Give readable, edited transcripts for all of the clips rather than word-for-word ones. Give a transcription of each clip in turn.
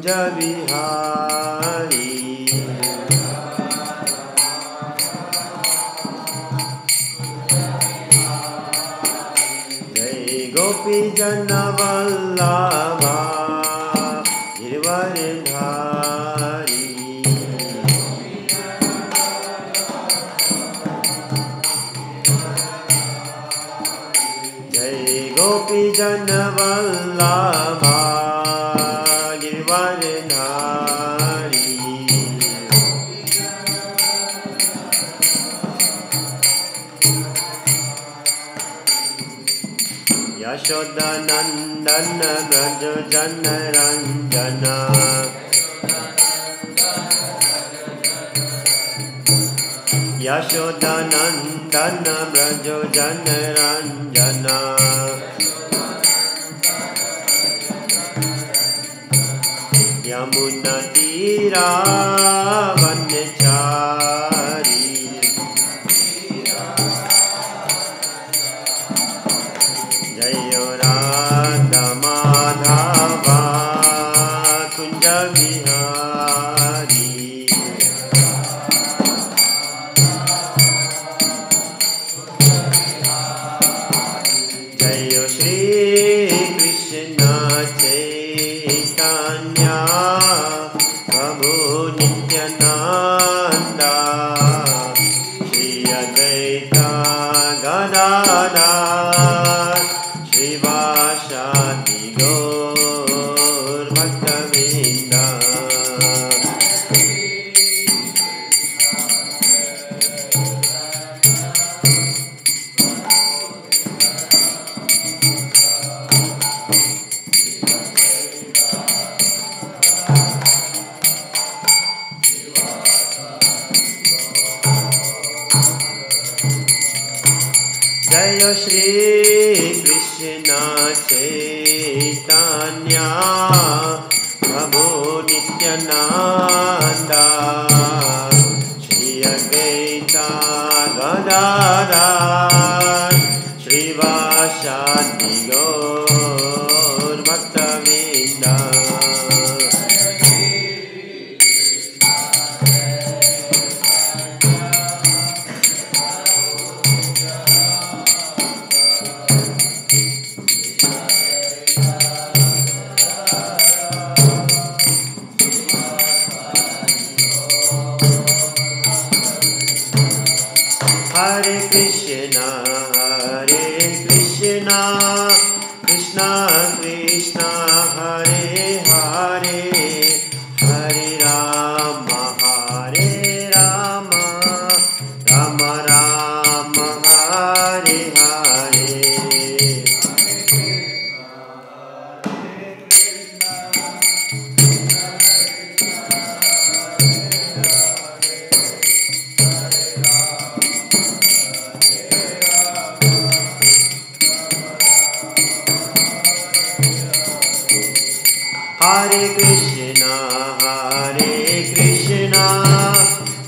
Kunja Vihari. Jai Gopi Jana Vallabha Girivardhari. Gopi Jana Vallabha Girivardhari. Yashoda Nandana Braja Jana Ranjana. Yashoda Nandana Braja Jana Ranjana. Yamuna Tira Vanchari. Jayo Radha Madhava Kunja Vihari. Jayo Shri Krishna Chaitanya Prabhu Nityananda Shri Advaita Gadadhar Shrivasadi Gaur Bhaktivedanta. Jaya Shri Krishna Chaitanya Prabhu Nityananda Shri Advaita Gadadhar Shrivasadi Gaur Bhaktivedanta. Hare Krishna, Krishna Krishna, Hare Hare, Hare Rama, Hare Rama, Rama Rama, Hare Hare. Hare Krishna,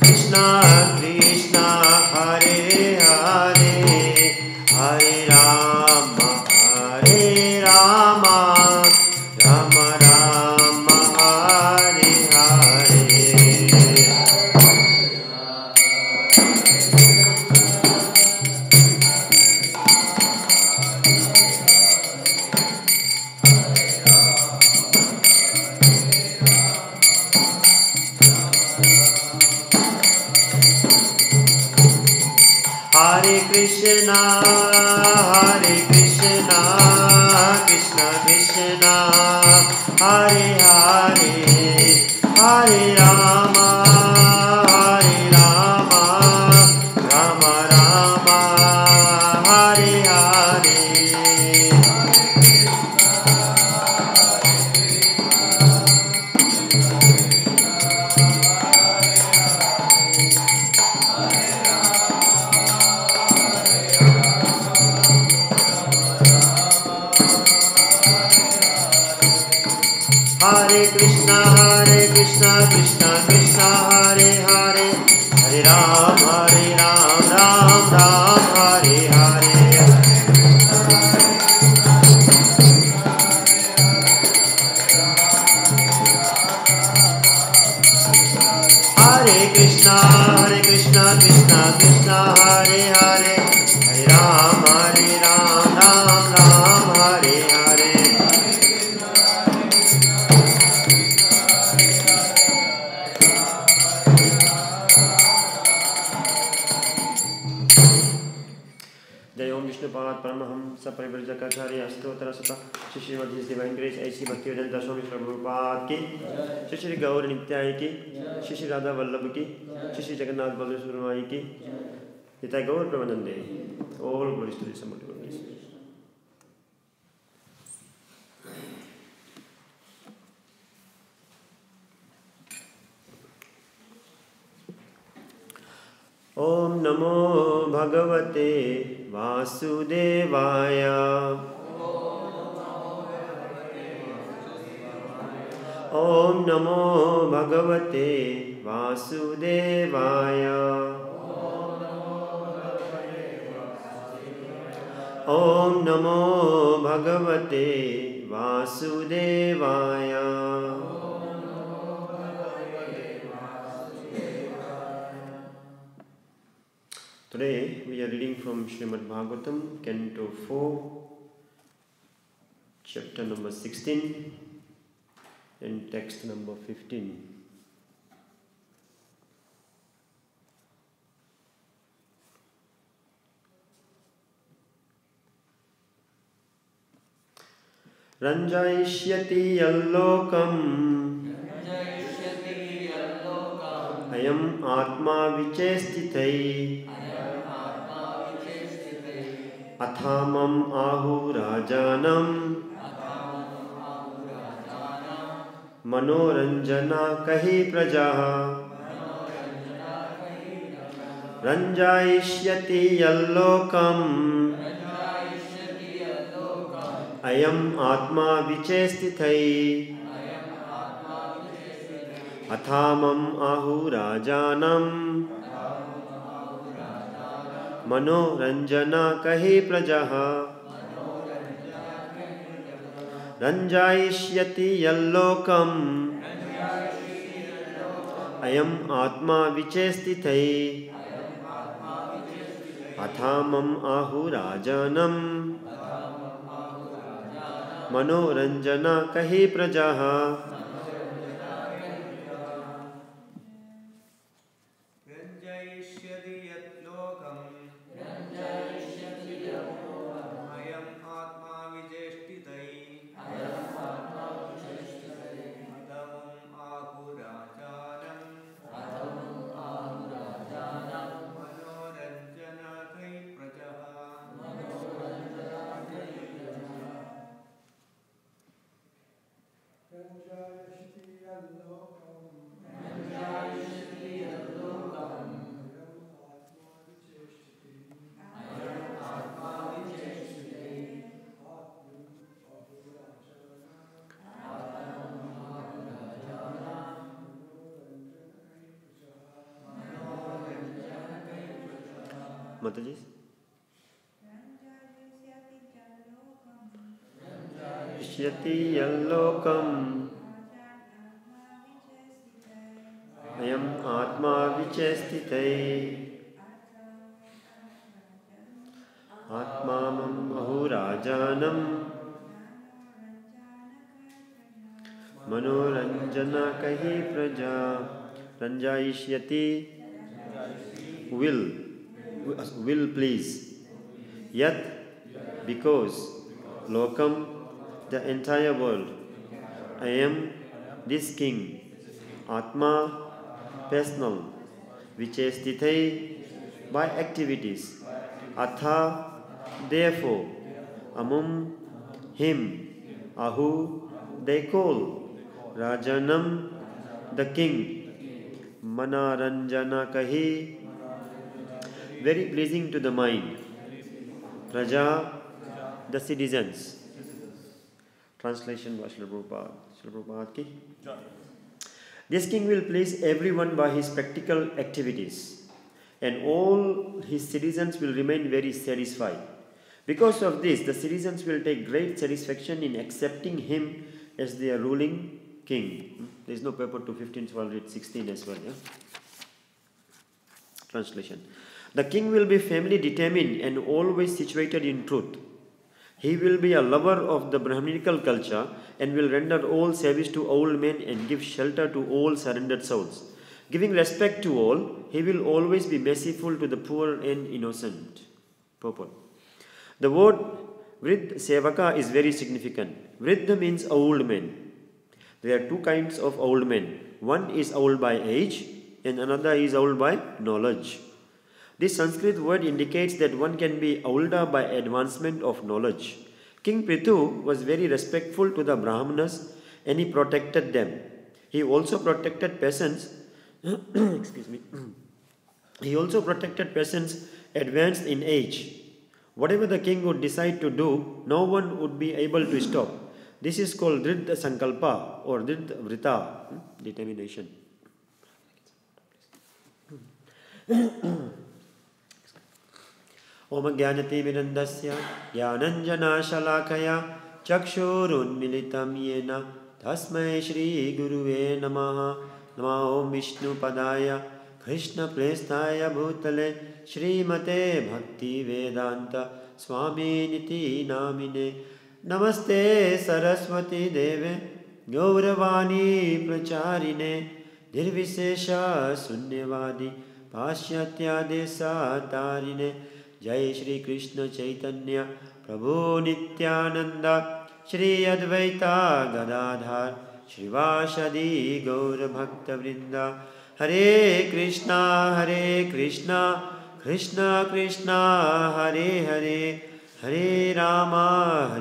Krishna Krishna, Hare Hare, Hare Rama, Hare Rama, Rama Rama, Hare Hare. Hare Krishna, Krishna Krishna, Hare Hare, Hare Rama, Rama Rama, Hare Hare. Hare Krishna, Krishna Krishna, Hare Hare, Hare Ram, Ram Ram, Hare Hare. Krishna Krishna Krishna Hare Hare Hare Ram Ram Ram Hare Hare. Jai Om Vishnupad Paramahamsa Parivrajakaacharya Astotra Sata Shri Śrīmad His Divine Grace A.C. Bhaktivedanta Swami Prabhupada ki, Shri Shri Gaur Nityai ki, Shri Shri Radha Vallabh ki, Shri Shri Jagannath Baladev Surmai ki, Nitai Gaur Premanande. All glories to the Summit Goddess. Om Namo Bhagavate Vasudevaya. Om Namo Bhagavate Vasudevaya. Om Namo Bhagavate Vasudevaya. Today we are reading from Śrīmad Bhāgavatam, Canto 4, chapter number 16 and text number 15. Ranjayishyati yallokam ayam atma vichestitai athamam ahu rajanam manoranjana kahi prajaha. Ranjayishyati yallokam ayam atma vichestitai athamam ahu rajanam manoranjana kahi prajaha. Ranjayishyati yallokam ayam atma vichestitai athamam ahu rajanam manoranjana kahi prajaha. Mataji? Shyati yallokam ayam atma vichestitai atmamam ahurajanam manoranjana kahi praja. Ranjayishyati will please, yet because lokam the entire world, I am this king, atma personal, vichestitai by activities, atha therefore, amum him, ahu they call, rajanam the king, manaranjana kahi very pleasing to the mind, praja the citizens. Translation by Srila Prabhupada. Srila Prabhupada ki. This king will please everyone by his practical activities, and all his citizens will remain very satisfied. Because of this, the citizens will take great satisfaction in accepting him as their ruling king. There is no purport to 15, so I'll read 16 as well. Yeah? Translation. The king will be firmly determined and always situated in truth. He will be a lover of the Brahminical culture and will render all service to old men and give shelter to all surrendered souls. Giving respect to all, he will always be merciful to the poor and innocent. Purport. The word Vriddha Sevaka is very significant. Vriddha means old man. There are two kinds of old men. One is old by age and another is old by knowledge. This Sanskrit word indicates that one can be older by advancement of knowledge. King Prithu was very respectful to the Brahmanas and he protected them. He also protected peasants excuse me. He also protected peasants advanced in age. Whatever the king would decide to do, no one would be able to stop. This is called Vriddha Sankalpa or Vriddha Vrita, determination. Om Jnanati Mirandasya Jnananjana Shalakaya Chakshurunmilitam Yena Tasmai Shri Guruve Namaha Namo Om Vishnu Padaya Krishna Prestaya Bhutale Śrīmate Bhaktivedanta Swami Niti Namine Namaste Saraswati Deve Gauravani Pracharine Nirvisesha Sunyavadi Pashyatya Desa Tarine Jai Shri Krishna Chaitanya Prabhu Nityananda Shri Advaita Gadadhar Shrivashadi Gaura Bhakta Vrinda Hare Krishna Krishna Krishna Hare Hare Hare Rama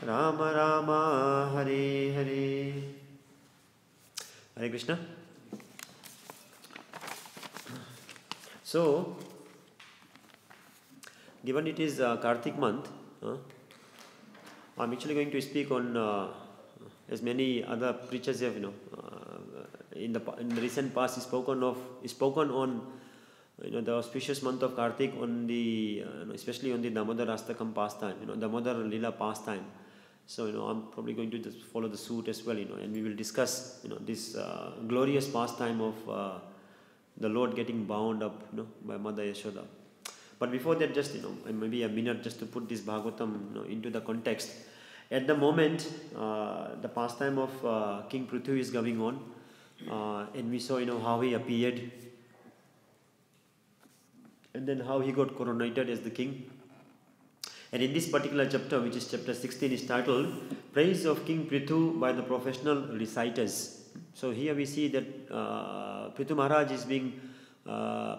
Rama Rama Hare Hare. Hare Krishna. So, given it is Kartik month, I'm actually going to speak on, as many other preachers have, in the recent past, spoken on, the auspicious month of Kartik on the, especially on the Damodar Astakam pastime, Damodar Lila pastime. So, I'm probably going to just follow the suit as well, and we will discuss, this glorious pastime of the Lord getting bound up, by Mother Yashoda. But before that, just, maybe a minute just to put this Bhagavatam, into the context. At the moment, the pastime of King Prithu is going on, and we saw, how he appeared, and then how he got coronated as the king. And in this particular chapter, which is chapter 16, is titled Praise of King Prithu by the Professional Reciters. So here we see that Prithu Maharaj is being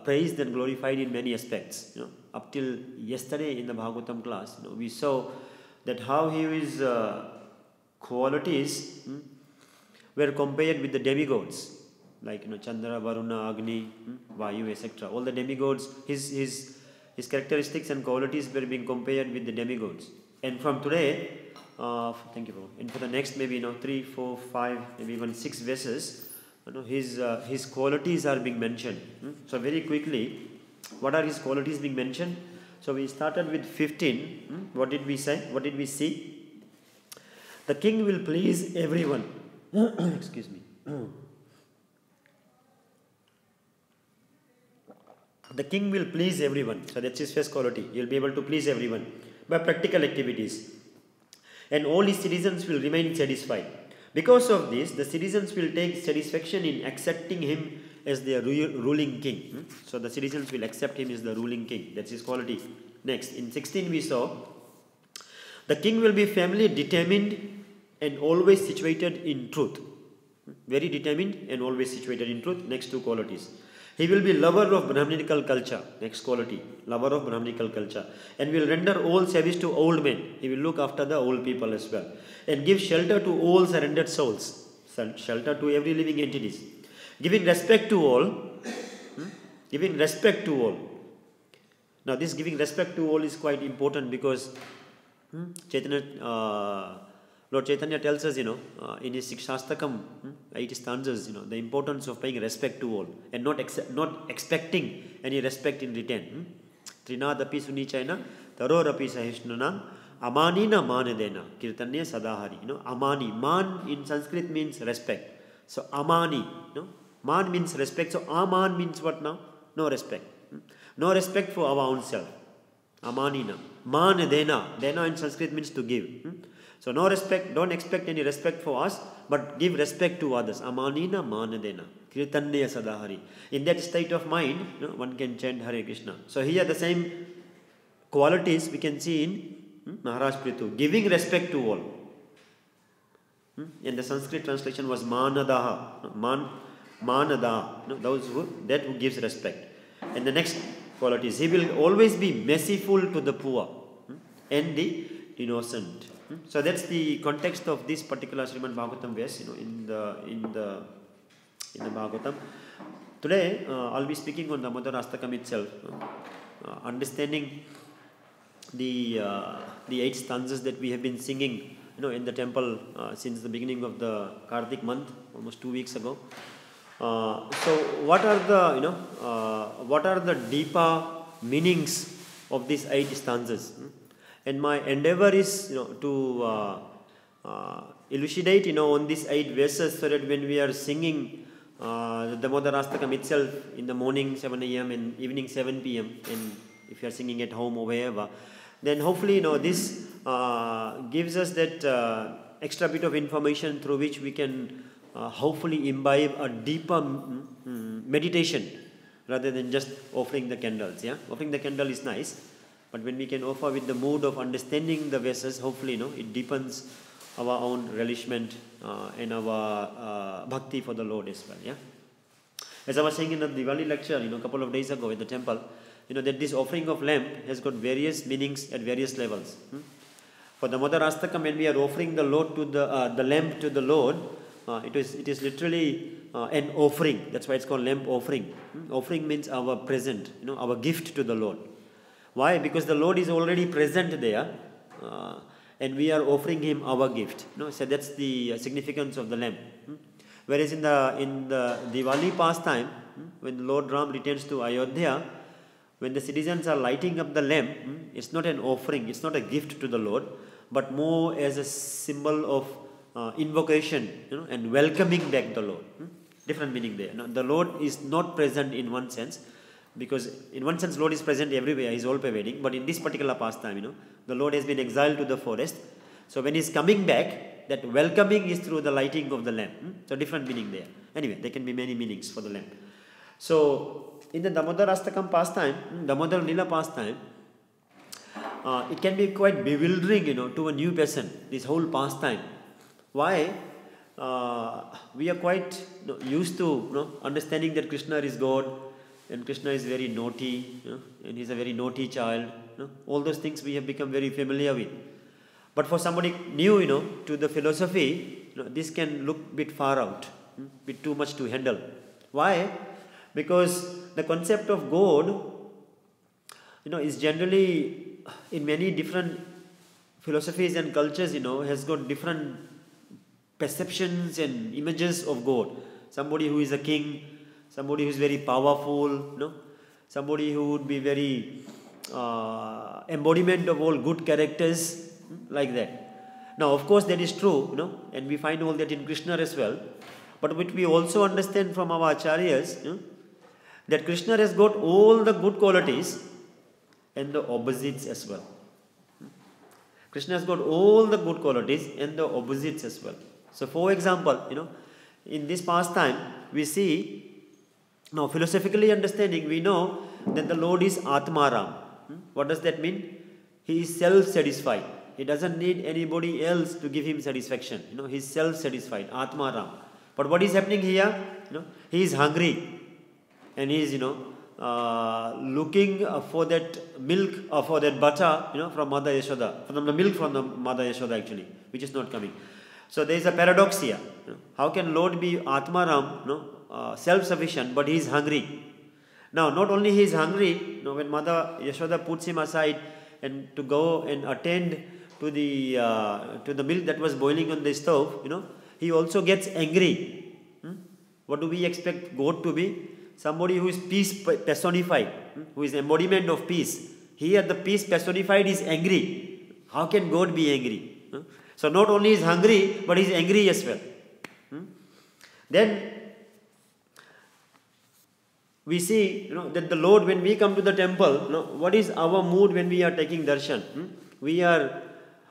praised and glorified in many aspects. Up till yesterday in the Bhagavatam class, we saw that how his qualities were compared with the demigods, like Chandra, Varuna, Agni, Vayu, etc. All the demigods, his characteristics and qualities were being compared with the demigods. And from today, thank you, Prabhu. And for the next maybe 3, 4, 5, maybe even 6 verses, his qualities are being mentioned. So very quickly, what are his qualities being mentioned? So we started with 15. What did we say? What did we see? The king will please everyone. Excuse me. The king will please everyone. So that's his first quality. He will be able to please everyone by practical activities. And all his citizens will remain satisfied. Because of this, the citizens will take satisfaction in accepting him as their ruling king. So the citizens will accept him as the ruling king. That's his quality. Next, in 16 we saw, the king will be firmly determined and always situated in truth. Very determined and always situated in truth. Next 2 qualities. He will be lover of Brahminical culture. Next quality, lover of Brahminical culture. And will render all service to old men. He will look after the old people as well. And give shelter to all surrendered souls. Shelter to every living entities. Giving respect to all. Giving respect to all. Now this giving respect to all is quite important because Lord Chaitanya tells us, in his Shastakam, 8 stanzas, the importance of paying respect to all and not expecting any respect in return. Trinadapi sunichaina, tarorapi sahishnanam, amanina manadena, kirtanya sadahari. Amani, man in Sanskrit means respect. So amani, man means respect. So aman means what now? No respect. No respect for our own self. Amanina. Man dena. Dena in Sanskrit means to give. So no respect, don't expect any respect for us, but give respect to others. Amanina man dena. Kirtanya sadahari. In that state of mind, one can chant Hare Krishna. So here the same qualities we can see in Maharaj Prithu. Giving respect to all. And the Sanskrit translation was manadaha. Manadaha. Those who gives respect. And the next quality is he will always be merciful to the poor and the innocent. So that's the context of this particular Śrīmad Bhāgavatam verse, in the Bhāgavatam. Today I'll be speaking on the Madhavananda itself, understanding the 8 stanzas that we have been singing, in the temple since the beginning of the Kartik month, almost 2 weeks ago. So what are the deeper meanings of these 8 stanzas? And my endeavor is to elucidate on these 8 verses, so that when we are singing the Madhavananda itself in the morning 7 a.m. and evening 7 p.m. and if you are singing at home or wherever, then hopefully this gives us that extra bit of information through which we can hopefully imbibe a deeper meditation rather than just offering the candles. Offering the candle is nice, but when we can offer with the mood of understanding the verses, hopefully it deepens our own relishment and our bhakti for the Lord as well. As I was saying in the Diwali lecture a couple of days ago at the temple, that this offering of lamp has got various meanings at various levels. For the Madhavananda, when we are offering the lamp to the Lord, it is literally an offering. That's why it's called lamp offering. Offering means our present, our gift to the Lord. Why? Because the Lord is already present there, and we are offering Him our gift. So that's the significance of the lamp. Whereas in the Diwali pastime, when the Lord Ram returns to Ayodhya, when the citizens are lighting up the lamp, it's not an offering, it's not a gift to the Lord, but more as a symbol of invocation, and welcoming back the Lord. Different meaning there. Now, the Lord is not present in one sense, because in one sense Lord is present everywhere, He is all pervading, but in this particular pastime, the Lord has been exiled to the forest. So when He is coming back, that welcoming is through the lighting of the lamp. So different meaning there. Anyway, there can be many meanings for the lamp. So in the Damodar Astakam pastime, Damodar Lila pastime, it can be quite bewildering, to a new person, this whole pastime. Why? We are quite used to understanding that Krishna is God, and Krishna is very naughty, and he's a very naughty child. All those things we have become very familiar with. But for somebody new, to the philosophy, this can look a bit far out, bit too much to handle. Why? Because the concept of God, is generally in many different philosophies and cultures, has got different perceptions and images of God. Somebody who is a king, somebody who is very powerful, somebody who would be very embodiment of all good characters, like that. Now, of course, that is true, and we find all that in Krishna as well. But what we also understand from our acharyas, that Krishna has got all the good qualities and the opposites as well. Krishna has got all the good qualities and the opposites as well. So, for example, in this pastime, we see, now philosophically understanding, we know that the Lord is Atmaram. What does that mean? He is self-satisfied. He doesn't need anybody else to give him satisfaction. He is self-satisfied, Atmaram. But what is happening here? He is hungry, and he is, looking for that milk or for that butter, from Mother Yashoda, from the milk from the Mother Yashoda actually, which is not coming. So there is a paradox here. How can Lord be Atmaram, self-sufficient, but he is hungry? Now, not only he is hungry, when Mother Yashoda puts him aside and to go and attend to the milk that was boiling on the stove, he also gets angry. What do we expect God to be? Somebody who is peace personified, who is embodiment of peace. Here the peace personified is angry. How can God be angry? So not only is hungry, but he is angry as well. Then we see, that the Lord, when we come to the temple, what is our mood when we are taking darshan? We are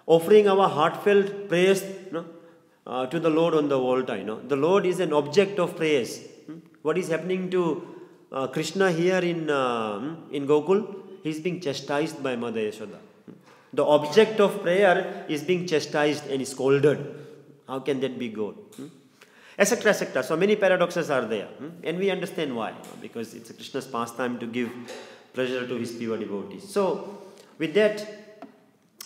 offering our heartfelt prayers to the Lord on the altar. The Lord is an object of prayers. What is happening to Krishna here in Gokul? He is being chastised by Mother Yashoda. The object of prayer is being chastised and scolded. How can that be good? Etc. etc. So many paradoxes are there. And we understand why. Because it's Krishna's pastime to give pleasure to his pure devotees. So with that,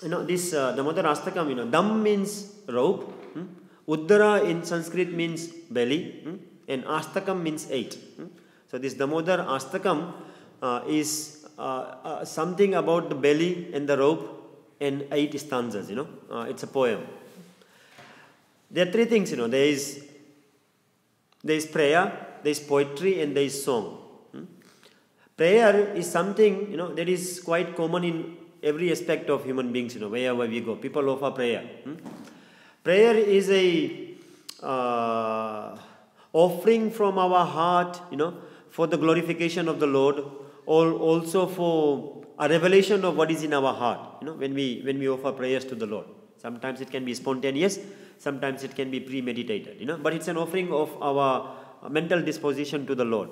this Damodar Astakam, Dam means rope. Uddara in Sanskrit means belly. And Astakam means 8. So this Damodar Astakam is something about the belly and the rope and 8 stanzas, it's a poem. There are 3 things, there is prayer, there is poetry, and there is song. Prayer is something, that is quite common in every aspect of human beings, wherever we go. People offer prayer. Prayer is a offering from our heart, for the glorification of the Lord, or also for a revelation of what is in our heart, when we offer prayers to the Lord. Sometimes it can be spontaneous, sometimes it can be premeditated, but it's an offering of our mental disposition to the Lord,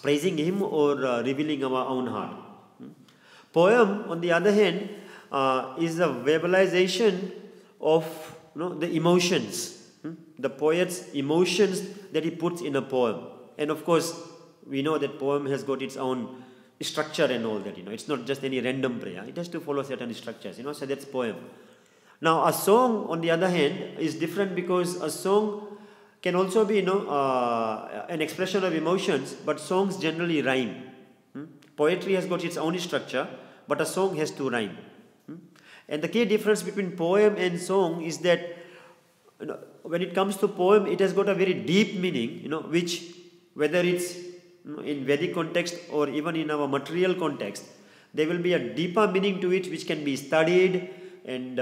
praising Him or revealing our own heart. Poem, on the other hand, is a verbalization of the emotions, the poet's emotions that he puts in a poem. And of course, we know that poem has got its own structure and all that, it's not just any random prayer. It has to follow certain structures, so that's poem. Now, a song, on the other hand, is different because a song can also be, an expression of emotions, but songs generally rhyme. Poetry has got its own structure, but a song has to rhyme. And the key difference between poem and song is that, when it comes to poem, it has got a very deep meaning, which, whether it's in Vedic context or even in our material context, there will be a deeper meaning to it which can be studied and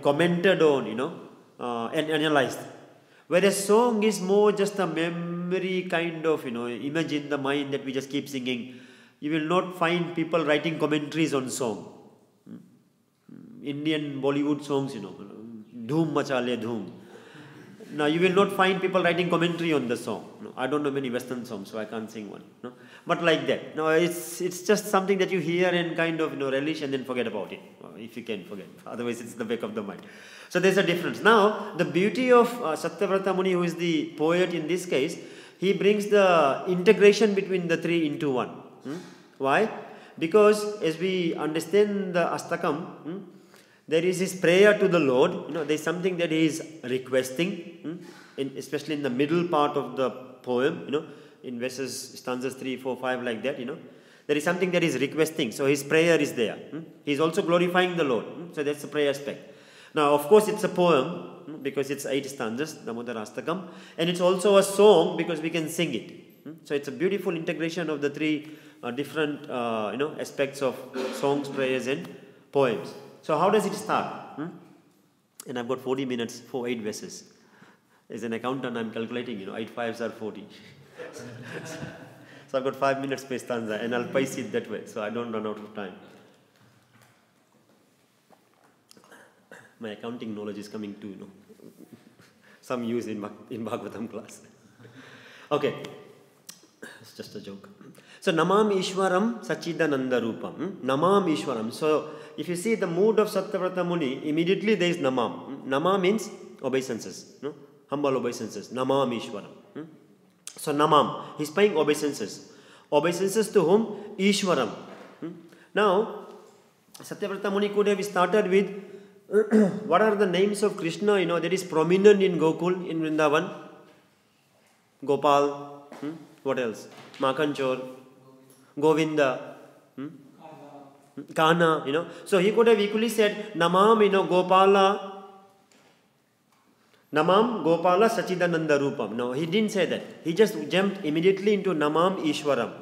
commented on, and analyzed. Whereas song is more just a memory kind of, image in the mind that we just keep singing. You will not find people writing commentaries on song. Indian Bollywood songs, Dhoom Machale Dhoom. Now, you will not find people writing commentary on the song. I don't know many Western songs, so I can't sing one. But like that. Now, it's just something that you hear and kind of relish and then forget about it. If you can forget. Otherwise, it's the back of the mind. So, there's a difference. Now, the beauty of Satyavrata Muni, who is the poet in this case, he brings the integration between the 3 into one. Why? Because as we understand the Astakam, there is his prayer to the Lord. There is something that he is requesting, especially in the middle part of the poem, in verses, stanzas 3, 4, 5, like that, There is something that he is requesting. So his prayer is there. He is also glorifying the Lord. So that's the prayer aspect. Now, of course, it's a poem because it's 8 stanzas, Damodar Astakam. And it's also a song because we can sing it. So it's a beautiful integration of the 3 different, aspects of songs, prayers, and poems. So how does it start? And I've got 40 minutes for 8 verses. As an accountant, I'm calculating, 8 5s are 40. So I've got 5 minutes per stanza, and I'll pace it that way, so I don't run out of time. My accounting knowledge is coming to, some use in Bhagavatam class. Okay, it's just a joke. So Namam Ishwaram Sachidananda Rupam. Namam Ishwaram. So if you see the mood of Satyavrata Muni, immediately there is Namam. Nama means obeisances, humble obeisances. Namam Ishwaram. So Namam, he's paying obeisances. Obeisances to whom? Ishwaram. Now, Satyavrata Muni could have started with what are the names of Krishna, that is prominent in Gokul, in Vrindavan? Gopal. What else? Makanchor. Govinda. Kana, So he could have equally said Namam, Gopala. Namam Gopala Sachidananda Rupam. No, he didn't say that. He just jumped immediately into Namam Ishwaram.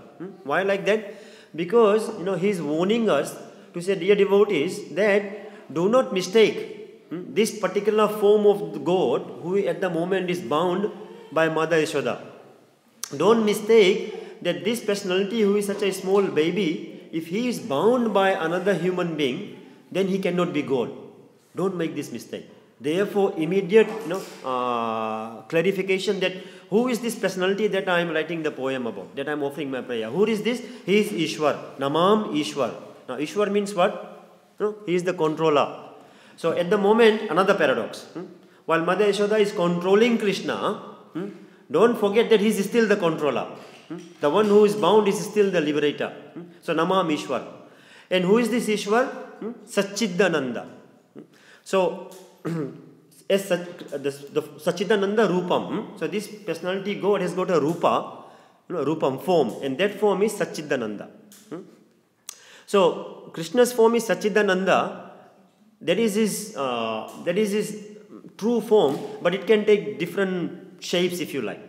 Why like that? Because, he's warning us to say, dear devotees, that do not mistake this particular form of the God who at the moment is bound by Mother Yashoda. Don't mistake that this personality who is such a small baby, if he is bound by another human being, then he cannot be God. Don't make this mistake. Therefore, immediate clarification that who is this personality that I am writing the poem about, that I am offering my prayer. Who is this? He is Ishwar. Namam Ishwar. Now, Ishwar means what? He is the controller. So, at the moment, another paradox. While Mother Yashoda is controlling Krishna, don't forget that he is still the controller. The one who is bound is still the liberator. So, Namam Ishwar. And who is this Ishwar? Satchidananda. So, as the Satchidananda Rupam. So, this personality God has got a Rupa, Rupam form, and that form is Satchidananda. So, Krishna's form is Satchidananda. That is his true form, but it can take different shapes if you like.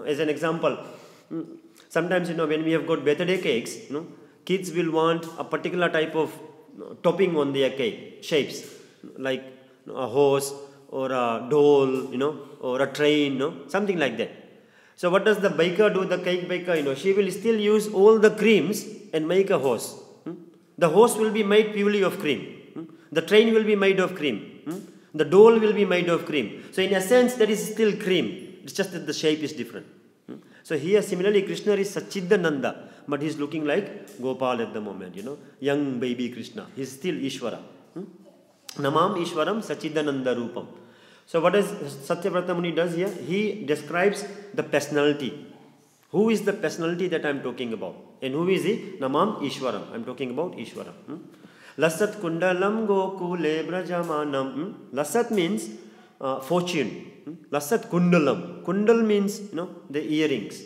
As an example, sometimes when we have got birthday cakes, kids will want a particular type of topping on their cake, shapes, like a horse or a doll, or a train, something like that. So what does the baker do, the cake baker? She will still use all the creams and make a horse. The horse will be made purely of cream. The train will be made of cream. The doll will be made of cream. So in a sense, that is still cream. It's just that the shape is different. So here, similarly, Krishna is Satchidananda, but he's looking like Gopal at the moment, young baby Krishna. He's still Ishvara. Namam Ishwaram Satchidananda Rupam. So what does Satyavrata Muni does here? He describes the personality. Who is the personality that I'm talking about? And who is he? Namam Ishwaram. I'm talking about Ishwaram. Lasat kundalam gokule brajamanam. Lasat means fortune. Lasat kundalam. Kundal means the earrings.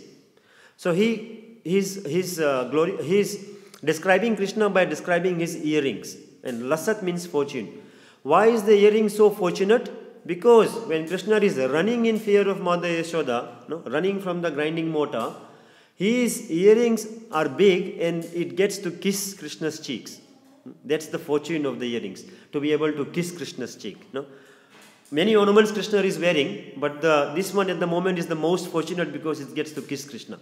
So he's describing Krishna by describing his earrings. And Lasat means fortune. Why is the earring so fortunate? Because when Krishna is running in fear of Mother Yashoda, running from the grinding mortar, his earrings are big and it gets to kiss Krishna's cheeks. That's the fortune of the earrings, to be able to kiss Krishna's cheek. Many ornaments Krishna is wearing, but this one at the moment is the most fortunate because it gets to kiss Krishna.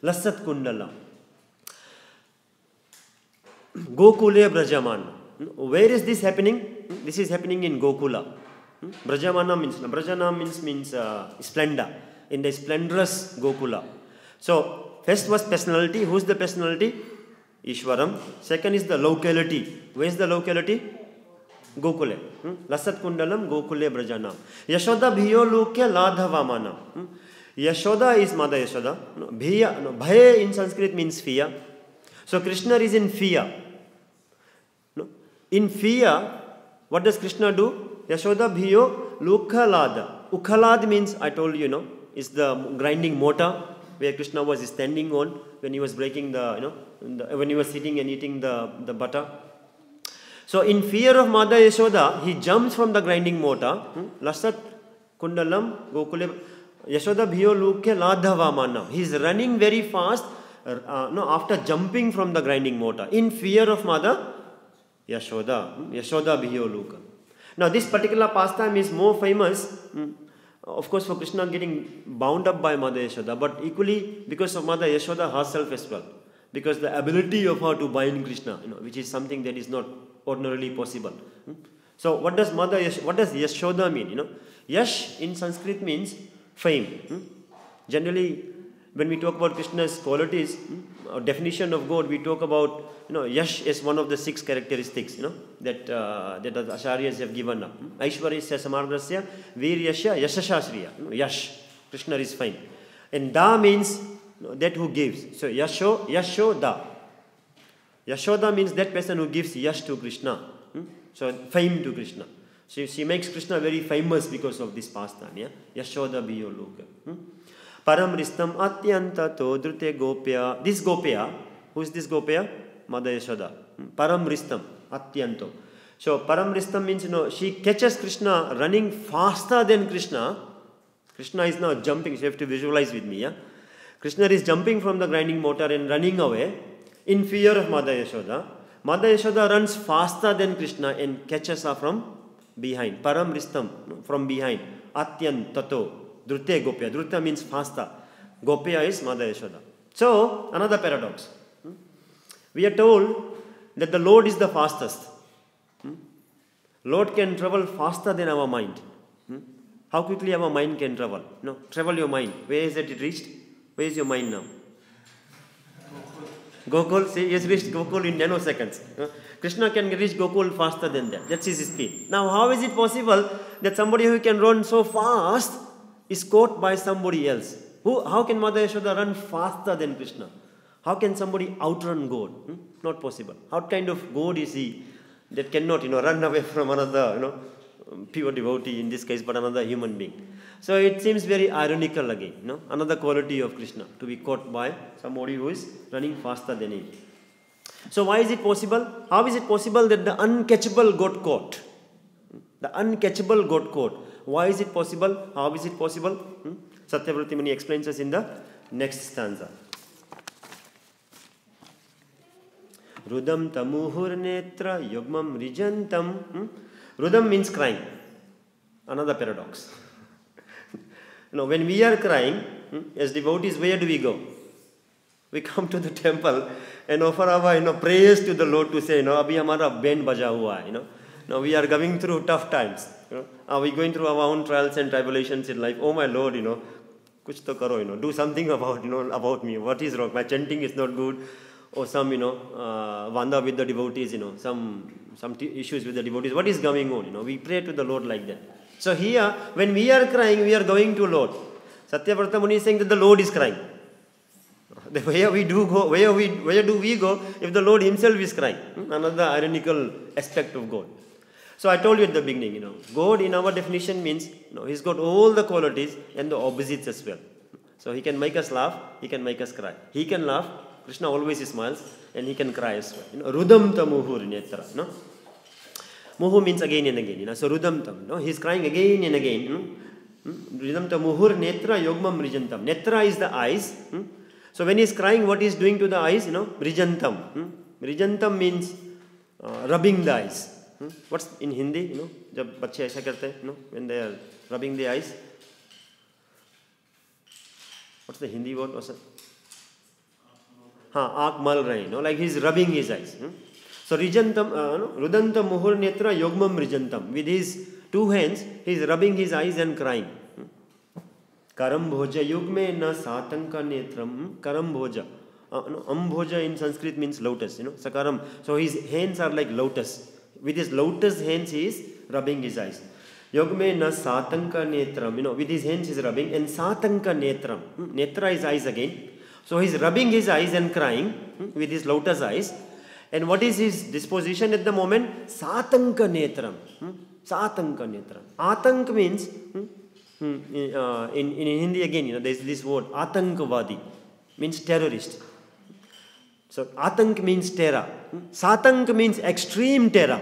Lasat Kundala. Gokule Brajamana. Where is this happening? This is happening in Gokula. Brajamana means splendor, in the splendorous Gokula. So, first was personality. Who is the personality? Ishwaram. Second is the locality. Where is the locality? Gokule. Lasat Kundalam Gokule Brajanam. Yashoda Bhiyo Lokya Ladhavamana. Yashoda is Mother Yashoda. Bhaya in Sanskrit means fear. So Krishna is in fear. In fear, what does Krishna do? Yashoda Bhiyo Lokhalada. Ukhalad means, I told you, is the grinding mortar where Krishna was standing on when he was breaking when he was sitting and eating the butter. So in fear of Mother Yashoda, he jumps from the grinding mortar. Lasat Kundalam Gokule Yashoda Bhiyo Lokya Ladhavamana. He is running very fast after jumping from the grinding mortar in fear of Mother Yashoda. Yashoda Bhiyo Loka. Now this particular pastime is more famous, of course, for Krishna getting bound up by Mother Yashoda, but equally because of Mother Yashoda herself as well. Because the ability of her to bind Krishna, which is something that is not ordinarily possible. So what does Yashoda mean? Yash in Sanskrit means fame. Generally, when we talk about Krishna's qualities, or definition of God, we talk about Yash is one of the 6 characteristics that the Acharyas have given up. Aishwarya Samargrasya Viryasya Yashashashriya. Yash, Krishna is fame. And Da means that who gives. So Yashoda. Yashoda means that person who gives yash to Krishna. So fame to Krishna. So she makes Krishna very famous because of this pastime. Yashoda Bhiyo Loka. Param Ristam Atyantato Drute Gopya. This Gopya, who is this Gopya? Mother Yashoda. Param Ristam Atyanto. So Param Ristam means she catches Krishna running faster than Krishna. Krishna is now jumping. So you have to visualize with me. Krishna is jumping from the grinding mortar and running away in fear of Mother Yashoda. Mother Yashoda runs faster than Krishna and catches her from behind. Param Ristam, from behind. Atyan Tato. Drute Gopya. Druta means faster. Gopya is Mother Yashoda. So, another paradox. We are told that the Lord is the fastest. Lord can travel faster than our mind. How quickly our mind can travel? No, travel your mind. Where is it reached? Where is your mind now? Gokul, see, he has reached Gokul in nanoseconds. Krishna can reach Gokul faster than that. That's his speed. Now, how is it possible that somebody who can run so fast is caught by somebody else? How can Mother Yashoda run faster than Krishna? How can somebody outrun God? Not possible. What kind of God is he that cannot, run away from another, pure devotee in this case, but another human being? So it seems very ironical again, another quality of Krishna, to be caught by somebody who is running faster than him. So why is it possible? How is it possible that the uncatchable got caught? The uncatchable got caught. Why is it possible? How is it possible? Satyavrati Muni explains us in the next stanza. Rudam tamuhur netra yogmam rijantam. Rudam means crying. Another paradox. When we are crying, as devotees, where do we go? We come to the temple and offer our prayers to the Lord to say, Abhi hamara band baja hua hai. Now we are going through tough times. Are we going through our own trials and tribulations in life? Oh my Lord, kuch to karo, do something about me. What is wrong? My chanting is not good. Or some, vanda with the devotees, some issues with the devotees. What is going on? We pray to the Lord like that. So here, when we are crying, we are going to Lord. Satyavrata Muni is saying that the Lord is crying. Where do we go if the Lord himself is crying? Another ironical aspect of God. So I told you at the beginning, God in our definition means, he's got all the qualities and the opposites as well. So he can make us laugh, he can make us cry. He can laugh, Krishna always smiles, and he can cry as well. Rudam tamuhur netra. Muhu means again and again. So rudam tam. He's crying again and again. Rudam tamuhur netra yogmam rijantam. Netra is the eyes. So when he's crying, what he's doing to the eyes? Rijantam. Rijantam means rubbing the eyes. What's in Hindi? जब बच्चे ऐसा करते हैं, when they are rubbing the eyes. What's the Hindi word? आँख मल रहे, like he's rubbing his eyes. So rijantam, rudantam muhur netra yogmam rijantam. With his two hands, he's rubbing his eyes and crying. Karam bhoja yugme na satanka netram. Karam bhoja. Ambhoja in Sanskrit means lotus. Sakaram. So his hands are like lotus. With his lotus hands, he is rubbing his eyes. Yogme na satanka netram. With his hands, he is rubbing. And satanka netram. Netra is eyes again. So he's rubbing his eyes and crying with his lotus eyes. And what is his disposition at the moment? Satanka netram. Satanka netram. Atank means, in Hindi again, there is this word, atankavadi, means terrorist. So atank means terror. Satank means extreme terror.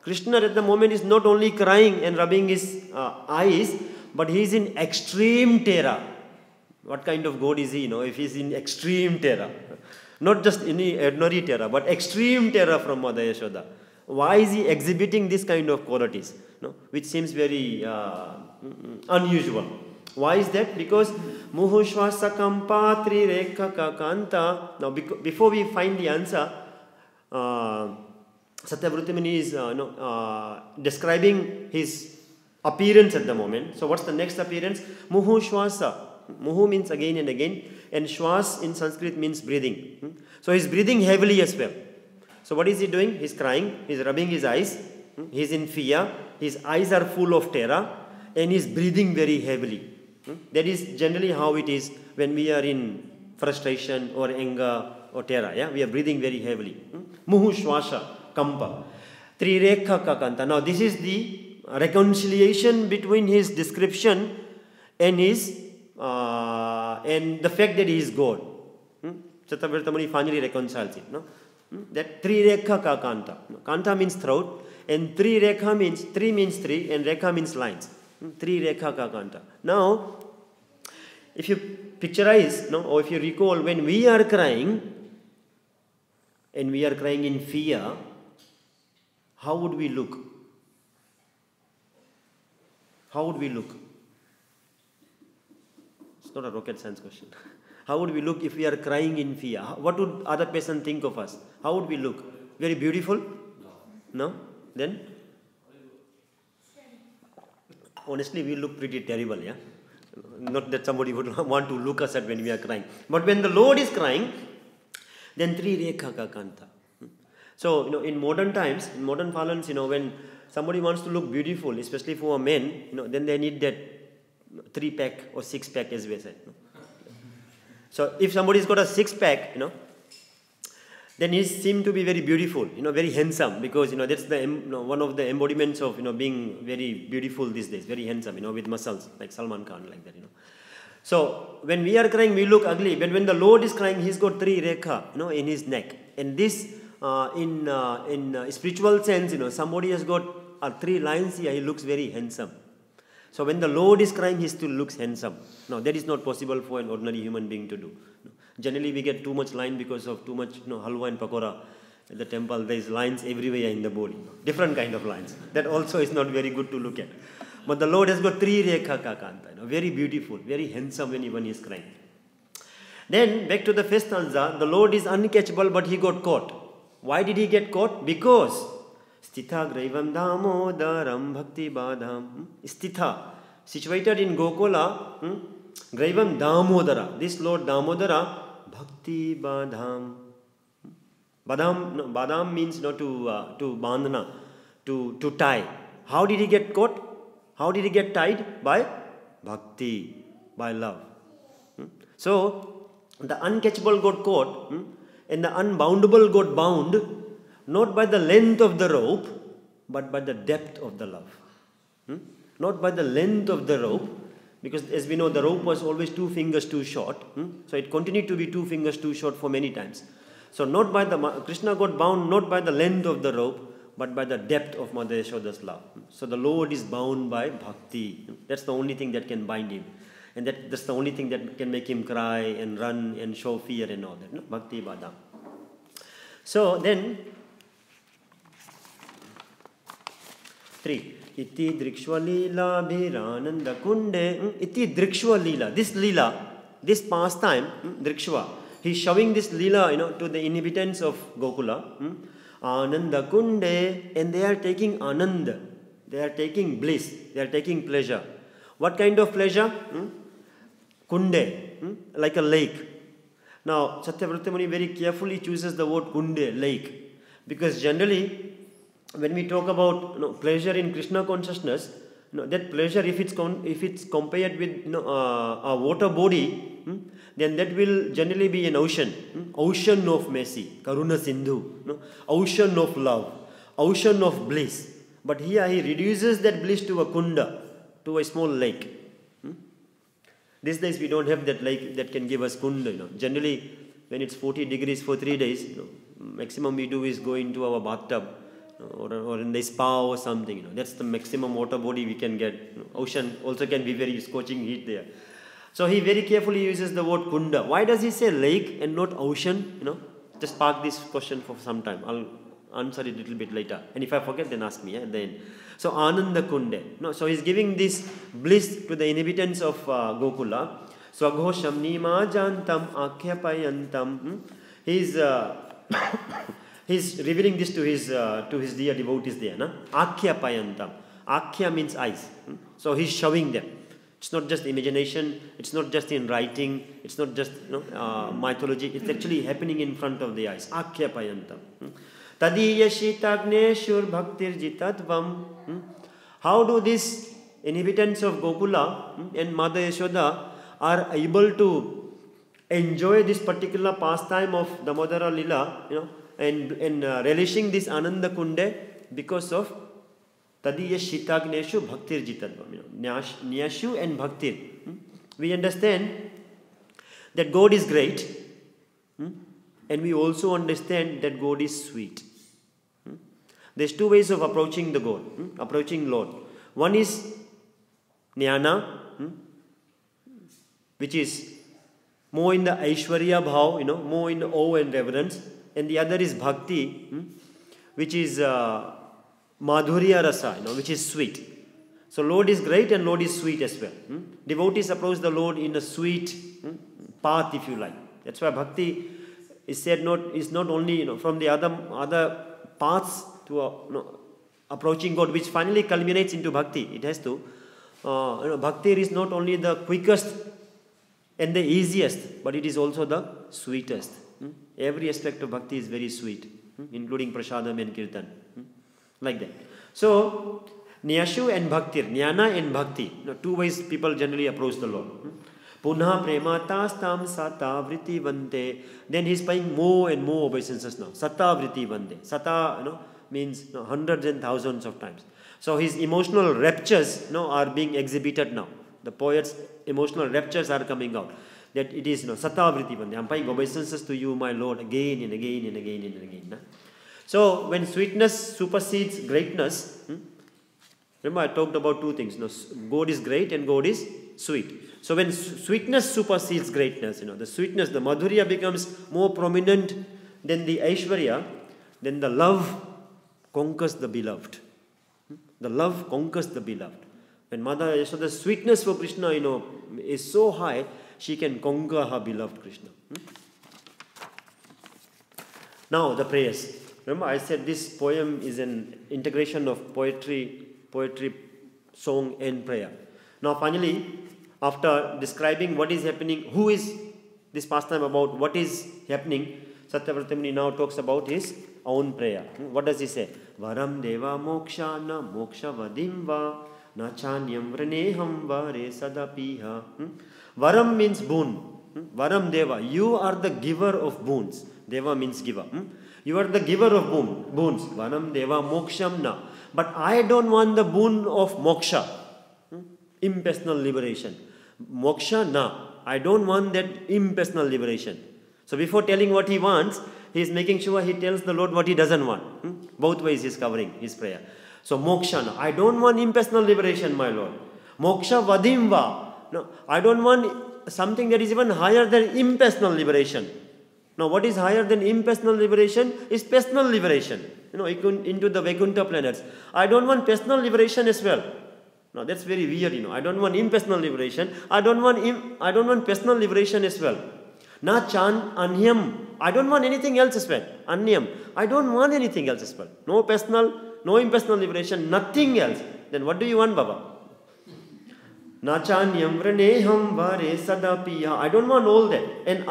Krishna at the moment is not only crying and rubbing his eyes, but he is in extreme terror. What kind of God is he, if he is in extreme terror? Not just any ordinary terror, but extreme terror from Mother Yashoda. Why is he exhibiting this kind of qualities? Which seems very unusual. Why is that? Because Muhushvasa Kampa Tri Rekha Kakanta. Now, before we find the answer, Satyavrata Muni is describing his appearance at the moment. So, what's the next appearance? Muhushvasa. Muhu means again and again, and Shwas in Sanskrit means breathing. So, he's breathing heavily as well. So, what is he doing? He's crying, he's rubbing his eyes, he's in fear, his eyes are full of terror, and he's breathing very heavily. That is generally how it is when we are in frustration or anger or terror. Yeah? We are breathing very heavily. Muhu Shwasha Kampa. Trirekha Kakanta. Now this is the reconciliation between his description and his and the fact that he is God. Satyavrata Muni finally reconciles it. That Trirekha Kakanta. Kanta means throat, and Trirekha means three means three, and Rekha means lines. Trirekha Kakanta. Now, if you picturize, or if you recall, when we are crying, and we are crying in fear, how would we look? How would we look? It's not a rocket science question. How would we look if we are crying in fear? What would other person think of us? How would we look? Very beautiful? No? Then? Honestly, we look pretty terrible, yeah? Not that somebody would want to look us at when we are crying. But when the Lord is crying, then Tri Rekha Ka Kanta. So, in modern times, in modern parlance, when somebody wants to look beautiful, especially for a man, then they need that 3-pack or 6-pack, as we said. So, if somebody's got a 6-pack, then he seems to be very beautiful, very handsome, because, that's the one of the embodiments of, being very beautiful these days, very handsome, with muscles, like Salman Khan, like that, So, when we are crying, we look ugly, but when the Lord is crying, he's got 3 rekha, in his neck. And this, in spiritual sense, somebody has got 3 lines here, he looks very handsome. So, when the Lord is crying, he still looks handsome. No, that is not possible for an ordinary human being to do. Generally, we get too much line because of too much halwa and pakora at the temple. There is lines everywhere in the body. Different kind of lines. That also is not very good to look at. But the Lord has got 3 rekha ka kanta. Very beautiful, very handsome when he is crying. Then, back to the first stanza, the Lord is uncatchable, but he got caught. Why did he get caught? Because Stitha Graivam Damodaram Bhakti Badham. Stitha, situated in Gokula, Graivam Damodara. This Lord Damodara, Bhakti Badham. Badam means to bandhana, to tie. How did he get caught? How did he get tied? By bhakti, by love. So, the uncatchable got caught, and the unboundable got bound, not by the length of the rope, but by the depth of the love. Not by the length of the rope, because as we know, the rope was always 2 fingers too short. So it continued to be 2 fingers too short for many times. So not by Krishna got bound not by the length of the rope, but by the depth of Mother Yashoda's love. So the Lord is bound by bhakti. That's the only thing that can bind him. And that's the only thing that can make him cry and run and show fear and all that. No? Bhakti Badam. So then, 3. Iti drikshva lila bhirananda kunde. Iti drikshva lila. This lila, this pastime, drikshva. He's showing this lila, to the inhabitants of Gokula. Ananda kunde. And they are taking ananda. They are taking bliss. They are taking pleasure. What kind of pleasure? Kunde. Like a lake. Now, Satyavrata Muni very carefully chooses the word kunde, lake. Because generally, when we talk about pleasure in Krishna consciousness, that pleasure, if it's compared with a water body, then that will generally be an ocean. Ocean of mercy, Karuna Sindhu. Ocean of love, ocean of bliss. But here he reduces that bliss to a kunda, to a small lake. These days we don't have that lake that can give us kunda. Generally, when it's 40 degrees for 3 days, maximum we do is go into our bathtub or in the spa or something. That's the maximum water body we can get. Ocean also can be very scorching heat there. So he very carefully uses the word kunda. Why does he say lake and not ocean? Just park this question for some time. I'll answer it a little bit later. And if I forget, then ask me at the end. So Ananda Kunde. So he's giving this bliss to the inhabitants of Gokula. Swaghosham nima jantam akhyapayantam. He's revealing this to his dear devotees there. Akhyapayantam. Akhya means eyes. So he's showing them. It's not just imagination. It's not just in writing. It's not just mythology. It's actually happening in front of the eyes. Akhyapayantam. Tadiya shitagneshur bhaktir jitatvam. How do these inhabitants of Gokula and Mother Yashoda are able to enjoy this particular pastime of Damodara Lila, and relishing this Ananda Kunde? Because of Tadiya shitagneshu bhaktir jitatvam. Nyashu and bhaktir. We understand that God is great, and we also understand that God is sweet. There's 2 ways of approaching the God, approaching Lord. One is Jnana, which is more in the Aishwarya Bhav, more in awe and reverence. And the other is Bhakti, which is Madhurya Rasa, which is sweet. So Lord is great and Lord is sweet as well. Devotees approach the Lord in a sweet, path, if you like. That's why bhakti is said is not only from the other paths to approaching God, which finally culminates into bhakti. It has to. Bhakti is not only the quickest and the easiest, but it is also the sweetest. Every aspect of bhakti is very sweet, including prasadam and kirtan. Like that. So, Nyashu and Bhakti, Jnana and Bhakti. Two ways people generally approach the Lord. Punha prema tastam sata vritti vante. Then he's paying more and more obeisances now. Sata vritti vante. Sata means hundreds and thousands of times. So his emotional raptures are being exhibited now. The poet's emotional raptures are coming out. That it is sata vritti vante. I'm paying obeisances to you, my Lord, again and again and again and again. So when sweetness supersedes greatness, remember I talked about two things. God is great and God is sweet. So when sweetness supersedes greatness, the sweetness, the madhurya becomes more prominent than the aishwarya, then the love conquers the beloved. The love conquers the beloved. When Mother Yashoda's sweetness for Krishna, is so high, she can conquer her beloved Krishna. Now the prayers. Remember I said this poem is an integration of poetry, song and prayer. Now finally, after describing what is happening, who is this pastime about, what is happening, Satyavrata Muni now talks about his own prayer. What does he say? Varam deva moksha na moksha vadim va na chanyam vraneham vare sadapiha. Varam means boon. Varam deva, you are the giver of boons. Deva means giver. You are the giver of boons. Varam deva moksham na. But I don't want the boon of moksha, impersonal liberation. Moksha na. I don't want that impersonal liberation. So before telling what he wants, he is making sure he tells the Lord what he doesn't want. Both ways he is covering his prayer. So moksha na. I don't want impersonal liberation, my Lord. Moksha vadim va. No, I don't want something that is even higher than impersonal liberation. Now what is higher than impersonal liberation is personal liberation. Into the Vaikuntha planets. I don't want personal liberation as well. Now that's very weird, I don't want impersonal liberation. I don't want personal liberation as well. Na chan anyam. I don't want anything else as well. Anyam. I don't want anything else as well. No personal, no impersonal liberation, nothing else. Then what do you want, Baba? Na chanyam vraneham vare sadapiya. I don't want all that. And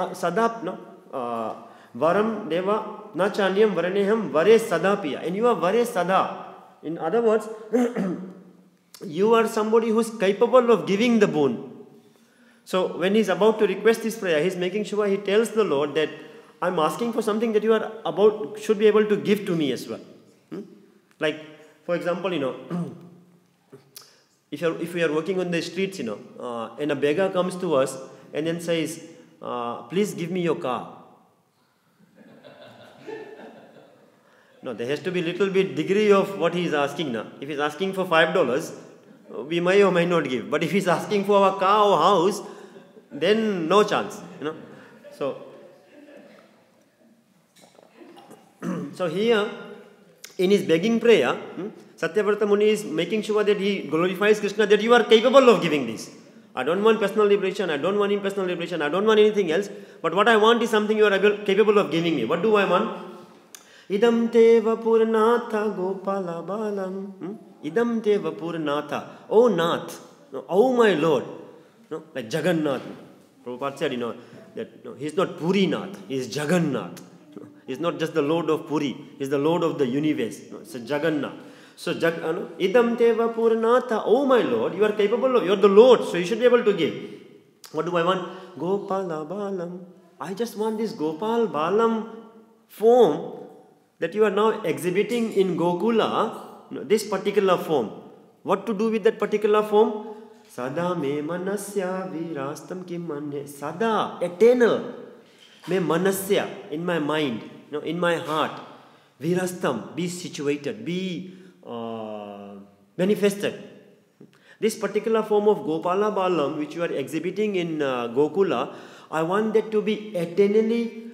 varam deva na chanyam vraneham vare sadapiya. And you are vare sada. In other words, you are somebody who is capable of giving the boon. So when he is about to request his prayer, he is making sure he tells the Lord that I am asking for something that you are should be able to give to me as well. Like, for example, if we are working on the streets, and a beggar comes to us and then says, please give me your car. No, there has to be a little bit degree of what he is asking now. If he is asking for $5, we may or may not give. But if he is asking for a car or house, then no chance. So here, in his begging prayer, Satyavrata Muni is making sure that he glorifies Krishna, that you are capable of giving this. I don't want personal liberation, I don't want impersonal liberation, I don't want anything else. But what I want is something you are capable of giving me. What do I want? Idam teva purnatha gopala balam. Idam teva purnatha. Oh Nath. Oh my Lord. Like Jagannath. Prabhupada said, that he is not Puri Nath. He is Jagannath. He is not just the Lord of Puri. He is the Lord of the universe. It's a Jagannath. So, idam teva purnatha. Oh my Lord, you are capable of, you are the Lord. So you should be able to give. What do I want? Gopala balam. I just want this Gopal balam form that you are now exhibiting in Gokula, this particular form. What to do with that particular form? Sada me manasya virastam kim manye. Sada, eternal. Me manasya, in my mind, in my heart. Virastam, be situated, be manifested. This particular form of Gopala Balam, which you are exhibiting in Gokula, I want that to be eternally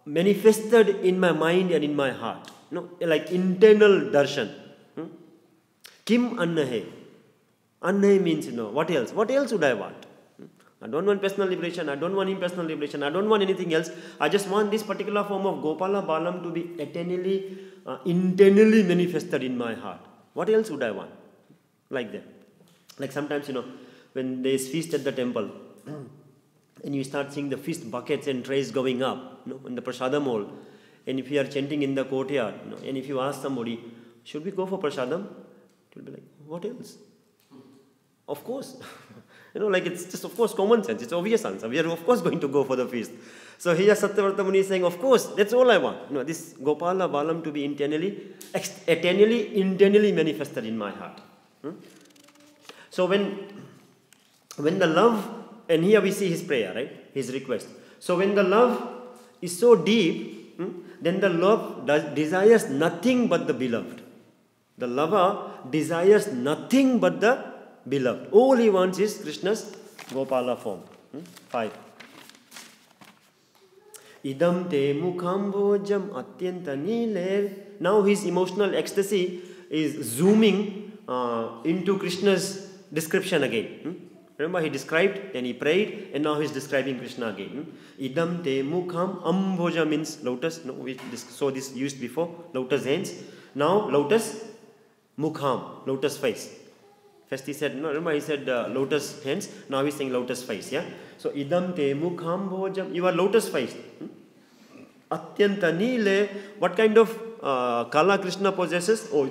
manifested in my mind and in my heart. Like internal darshan. Kim annahe. Annahe means, what else? What else would I want? I don't want personal liberation, I don't want impersonal liberation, I don't want anything else. I just want this particular form of Gopala Balam to be eternally, internally manifested in my heart. What else would I want? Like that. Like sometimes, when there is feast at the temple, and you start seeing the feast buckets and trays going up, in the prasadam hall, and if you are chanting in the courtyard, and if you ask somebody, should we go for prasadam? It will be like, what else? Of course. Like it's just, of course, common sense. It's obvious answer. We are, of course, going to go for the feast. So here Satyavrata Muni is saying, of course, that's all I want. This Gopala Balam to be eternally, internally manifested in my heart. So when the love, and here we see his prayer, right? His request. So when the love is so deep, then the love desires nothing but the beloved. The lover desires nothing but the beloved. All he wants is Krishna's Gopala form. 5. Idam te mukhambojam atyanta niler. Now his emotional ecstasy is zooming into Krishna's description again. Remember, he described, then he prayed, and now he's describing Krishna again. Idam te mukham amboja means lotus. No, we saw this used before. Lotus hands. Now lotus mukham, lotus face. First he said, remember he said lotus hands. Now he's saying lotus face. Yeah. So idam te mukham bhojam. You are lotus face. Atyanta nile. What kind of color Krishna possesses? Oh,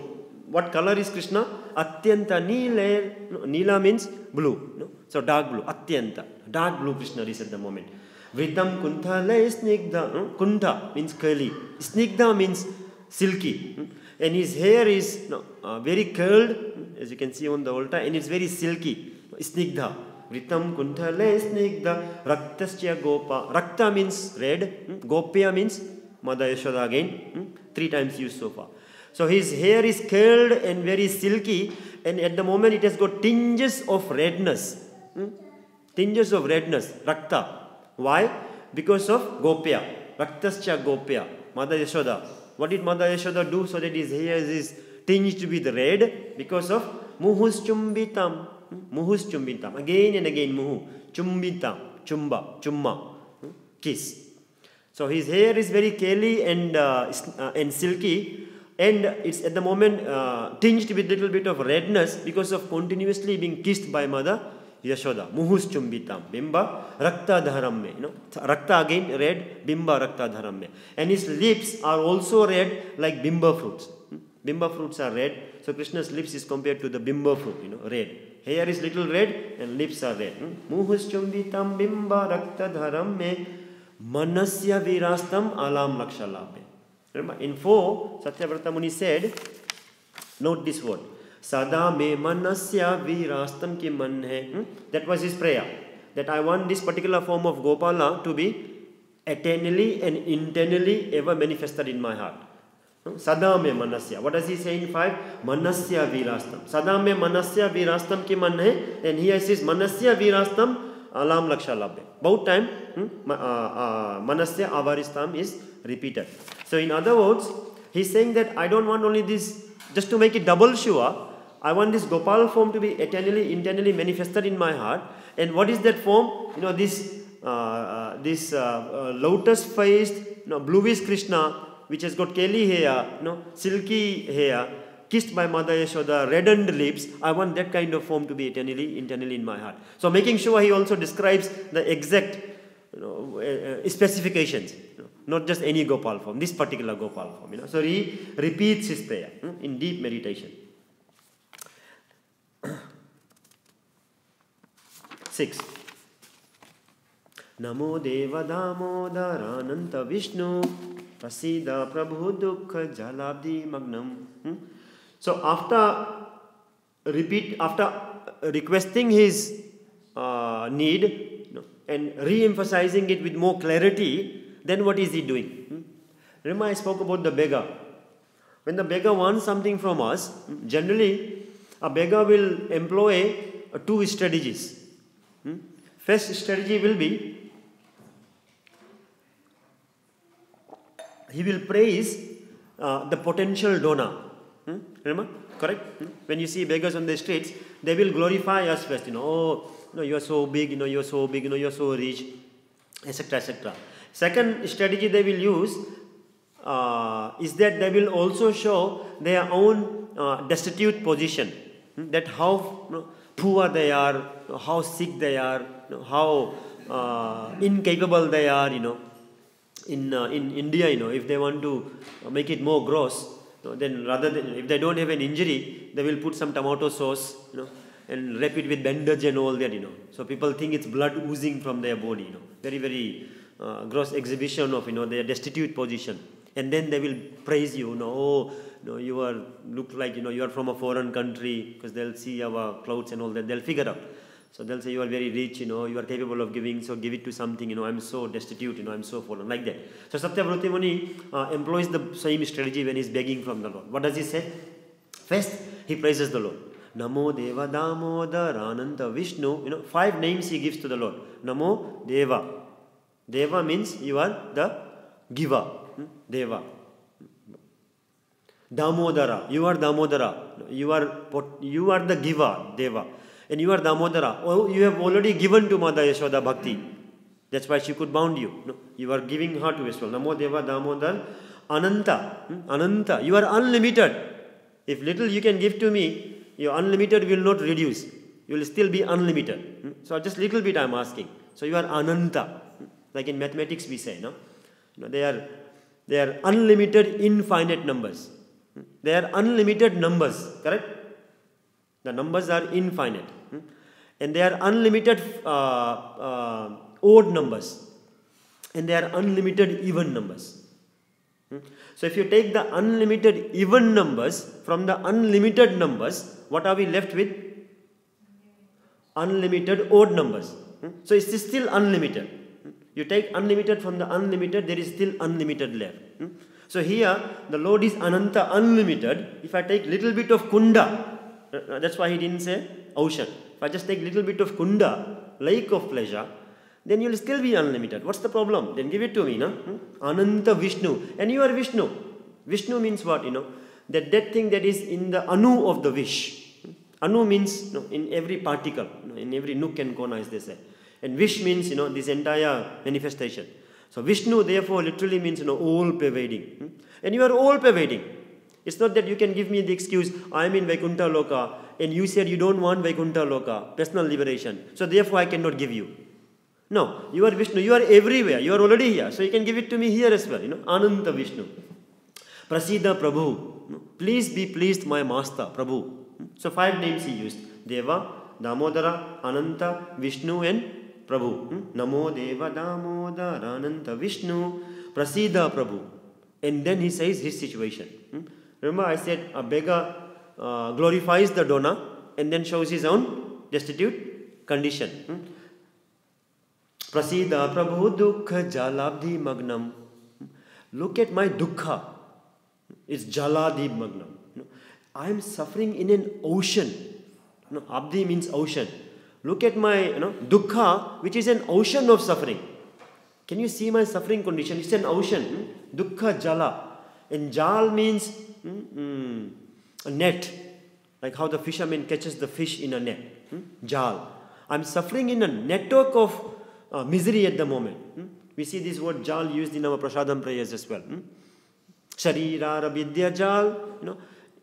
what color is Krishna? Atyanta nile. Nila means blue. No? So dark blue. Atyanta. Dark blue Krishna is at the moment. Vritam kuntha le snigdha. Kuntha means curly. Snigdha means silky. And his hair is very curled, as you can see on the altar, and it's very silky. Snigdha. Vritam kuntha le snigdha. Raktasya gopa. Rakta means red. Gopya means Mother Yashoda again. 3 times used so far. So his hair is curled and very silky, and at the moment it has got tinges of redness. Tinges of redness. Rakta. Why? Because of Gopya. Raktasya Gopya. Mother Yashoda. What did Mother Yashoda do so that his hair is tinged with red? Because of muhus chumbitam. Muhus chumbitam. Again and again muhu. Chumbitam. Chumba. Chumma. Kiss. So his hair is very curly and silky, and it's at the moment tinged with little bit of redness because of continuously being kissed by Mother Yashoda. Muhus chumbitam. Bimba rakta dharamme. Rakta again red. Bimba rakta dharamme. And his lips are also red like bimba fruits. Bimba fruits are red. So Krishna's lips is compared to the bimba fruit. Red. Hair is little red and lips are red. Muhus chumbitam bimba rakta dharamme. Manasya virastam alam lakshalape. Remember, in 4, Satyavrata Muni said, note this word. Sada me manasya virastam ki man hai. That was his prayer. That I want this particular form of Gopala to be eternally and internally ever manifested in my heart. Sada me manasya. What does he say in 5? Manasya virastam. Sada me manasya virastam ki man hai. And here he says manasya virastam alam lakshalabhe. Both time manasya avaristam is repeated. So in other words, he's saying that I don't want only this, just to make it double sure, I want this Gopal form to be eternally, internally manifested in my heart. And what is that form? This lotus-faced, bluish Krishna, which has got curly hair, silky hair, kissed by Mother Yashoda, reddened lips. I want that kind of form to be eternally, internally in my heart. So making sure he also describes the exact specifications. Not just any Gopal form, this particular Gopal form. So he repeats his prayer in deep meditation. 6. Namo Deva Damodarananta Vishnu Prasida Prabhu Dukha Jalabdi Magnam. So after requesting his need and re-emphasizing it with more clarity, then what is he doing? Remember I spoke about the beggar. When the beggar wants something from us, generally a beggar will employ 2 strategies. First strategy will be, he will praise the potential donor. Remember? Correct? When you see beggars on the streets, they will glorify us first, oh, you are so big, you are so big, you are so rich, etc., etc. Second strategy they will use is that they will also show their own destitute position, that how poor they are, how sick they are, how incapable they are, in India, if they want to make it more gross, then rather than, if they don't have an injury, they will put some tomato sauce, and wrap it with bandage and all that, So people think it's blood oozing from their body, Very, very gross exhibition of, their destitute position. And then they will praise you, you are, look like, you are from a foreign country, because they'll see our clothes and all that, they'll figure out. So they'll say you are very rich, you are capable of giving, so give it to something, I'm so destitute, I'm so fallen, like that. So Satyavrat Muni employs the same strategy when he's begging from the Lord. What does he say? First, he praises the Lord. Namo Deva Damodar Ananta Vishnu. 5 names he gives to the Lord. Namo Deva. Deva means you are the giver. Deva. Damodara. You are Damodara. You are the giver, Deva. And you are Damodara. Oh, you have already given to Mother Yashoda Bhakti. That's why she could bound you. You are giving her to Yashoda. Namo Deva Damodar Ananta. Ananta. You are unlimited. If little you can give to me, your unlimited will not reduce. You will still be unlimited. So just little bit I am asking. So you are Ananta. Like in mathematics we say, they are unlimited infinite numbers. They are unlimited numbers, correct? The numbers are infinite. And they are unlimited odd numbers. And they are unlimited even numbers. So if you take the unlimited even numbers from the unlimited numbers, what are we left with? Unlimited odd numbers. So it is still unlimited. You take unlimited from the unlimited, there is still unlimited left. So here, the Lord is Ananta, unlimited. If I take little bit of Kunda, that's why he didn't say ocean. If I just take little bit of Kunda, lake of pleasure, then you will still be unlimited. What's the problem? Then give it to me, Ananta Vishnu. And you are Vishnu. Vishnu means what, That thing that is in the anu of the wish. Anu means, in every particle, in every nook and corner, as they say. And wish means, this entire manifestation. So Vishnu, therefore, literally means, all pervading. And you are all pervading. It's not that you can give me the excuse, I am in Vaikuntha Loka, and you said you don't want Vaikuntha Loka, personal liberation. So therefore I cannot give you. No, you are Vishnu, you are everywhere, you are already here. So you can give it to me here as well, Ananta Vishnu. Prasida Prabhu, please be pleased my master, Prabhu. So 5 names he used, Deva, Damodara, Ananta, Vishnu and Prabhu. Namo Deva Damodara Ananta Vishnu Prasida Prabhu. And then he says his situation. Remember I said a beggar glorifies the donor and then shows his own destitute condition. Prasida Prabhu Dukkha Jalabdhi Magnam. Look at my dukkha. It's Jalabdhi Magnam. I am suffering in an ocean. Abdi means ocean. Look at my dukkha, which is an ocean of suffering. Can you see my suffering condition? It's an ocean. Dukkha Jala. And Jal means a net. Like how the fisherman catches the fish in a net. Jal. I'm suffering in a network of misery at the moment. We see this word Jal used in our Prasadam prayers as well. Sharira Avidya Jal.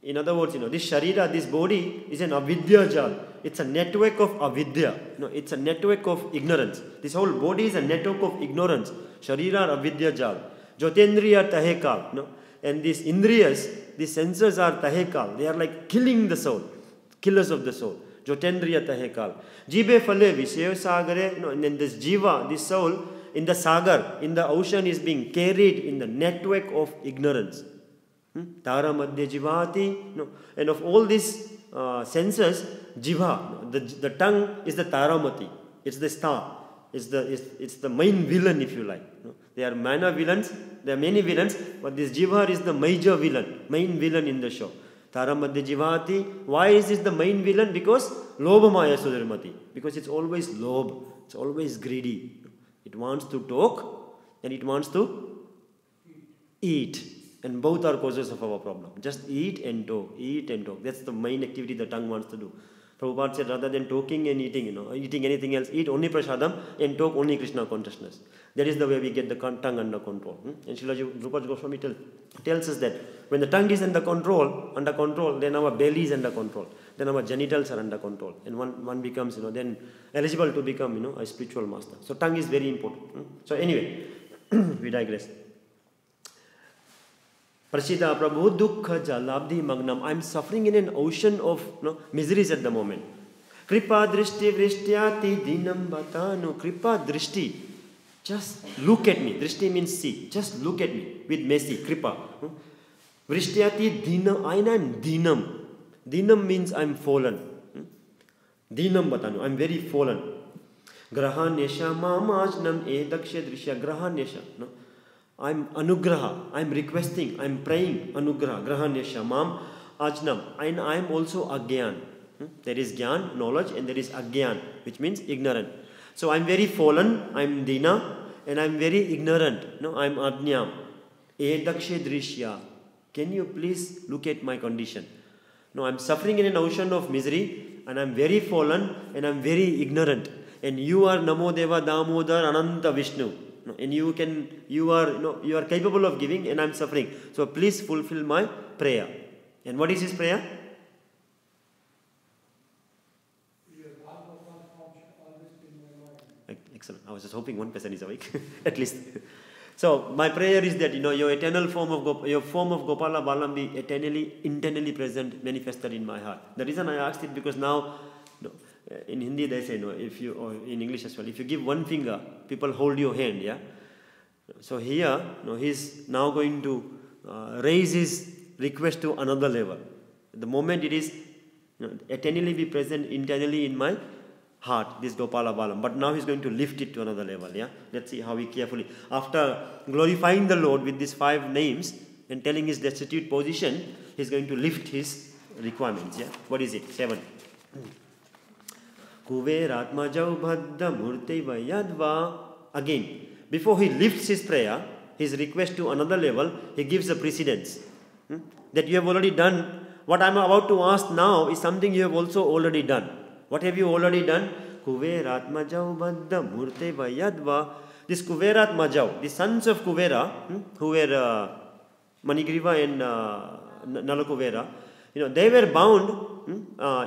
In other words, this Sharira, this body is an Avidya Jal. It's a network of Avidya. It's a network of ignorance. This whole body is a network of ignorance. Sharira Avidya Jal. Jyotendriya Tahekal. And these Indriyas, these senses are Tahekal. They are like killing the soul. Killers of the soul. Jyotendriya Tahekal. Jibe Phale Vishayo Sagare. And then this Jiva, this soul, in the Sagar, in the ocean is being carried in the network of ignorance. Tara Madhya Jivati. And of all these senses, Jiva, the tongue is the Taramati. It's the star. It's the main villain, if you like. There are minor villains, there are many villains, but this Jiva is the major villain, main villain in the show. Tara Madhya Jivati. Why is this the main villain? Because Lobha Maya Sudarmati. Because it's always lob. It's always greedy. It wants to talk and it wants to eat. And both are causes of our problem. Just eat and talk, eat and talk. That's the main activity the tongue wants to do. Prabhupada said, rather than talking and eating, eating anything else, eat only prasadam and talk only Krishna consciousness. That is the way we get the tongue under control. And Srila Rupa Goswami tells us that when the tongue is under control, then our belly is under control. Then our genitals are under control. And one becomes, then eligible to become, a spiritual master. So tongue is very important. So anyway, we digress. Prasida Prabhu Dukkha Jalabdhi Magnam. I am suffering in an ocean of miseries at the moment. Kripa Drishti Vrishtyati Dinam Bhatanu. Kripa Drishti. Just look at me. Drishti means see. Just look at me with mercy. Kripa. Vrishtyati Dinam. I am Dinam. Dinam means I am fallen. Dinam Bhatanu. I am very fallen. Grahanyasha Mamajnam Edaksha Drishya. Grahanyasha. I am anugraha, I am requesting, I am praying, anugraha, grahanyasha, mam, ajnam, and I am also agyan. There is gyan, knowledge, and there is agyan, which means ignorant. So I am very fallen, I am dina, and I am very ignorant. I am ajnam. Edakshe drishya. Can you please look at my condition? I am suffering in an ocean of misery, and I am very fallen, and I am very ignorant. And you are Namo Deva Damodar Ananta Vishnu. And you are capable of giving, and I am suffering. So please fulfill my prayer. And what is his prayer? Excellent. I was just hoping one person is awake, at least. So my prayer is that your eternal form of your form of Gopala Balam be eternally, internally present, manifested in my heart. The reason I asked it because now. In Hindi they say, or in English as well, if you give one finger, people hold your hand, yeah? So here, he's now going to raise his request to another level. The moment it is eternally be present internally in my heart, this Gopala Balam. But now he's going to lift it to another level, yeah? Let's see how he carefully, after glorifying the Lord with these 5 names and telling his destitute position, he's going to lift his requirements, yeah? What is it? 7. Kuveratmajau bhadda murti vayadva. Again, before he lifts his prayer, his request to another level, he gives a precedence. That you have already done. What I am about to ask now is something you have also already done. What have you already done? Kuveratmajau bhadda murti vayadva. This Kuveratmajau, the sons of Kuvera, who were Manigriva and Nalakuvera, they were bound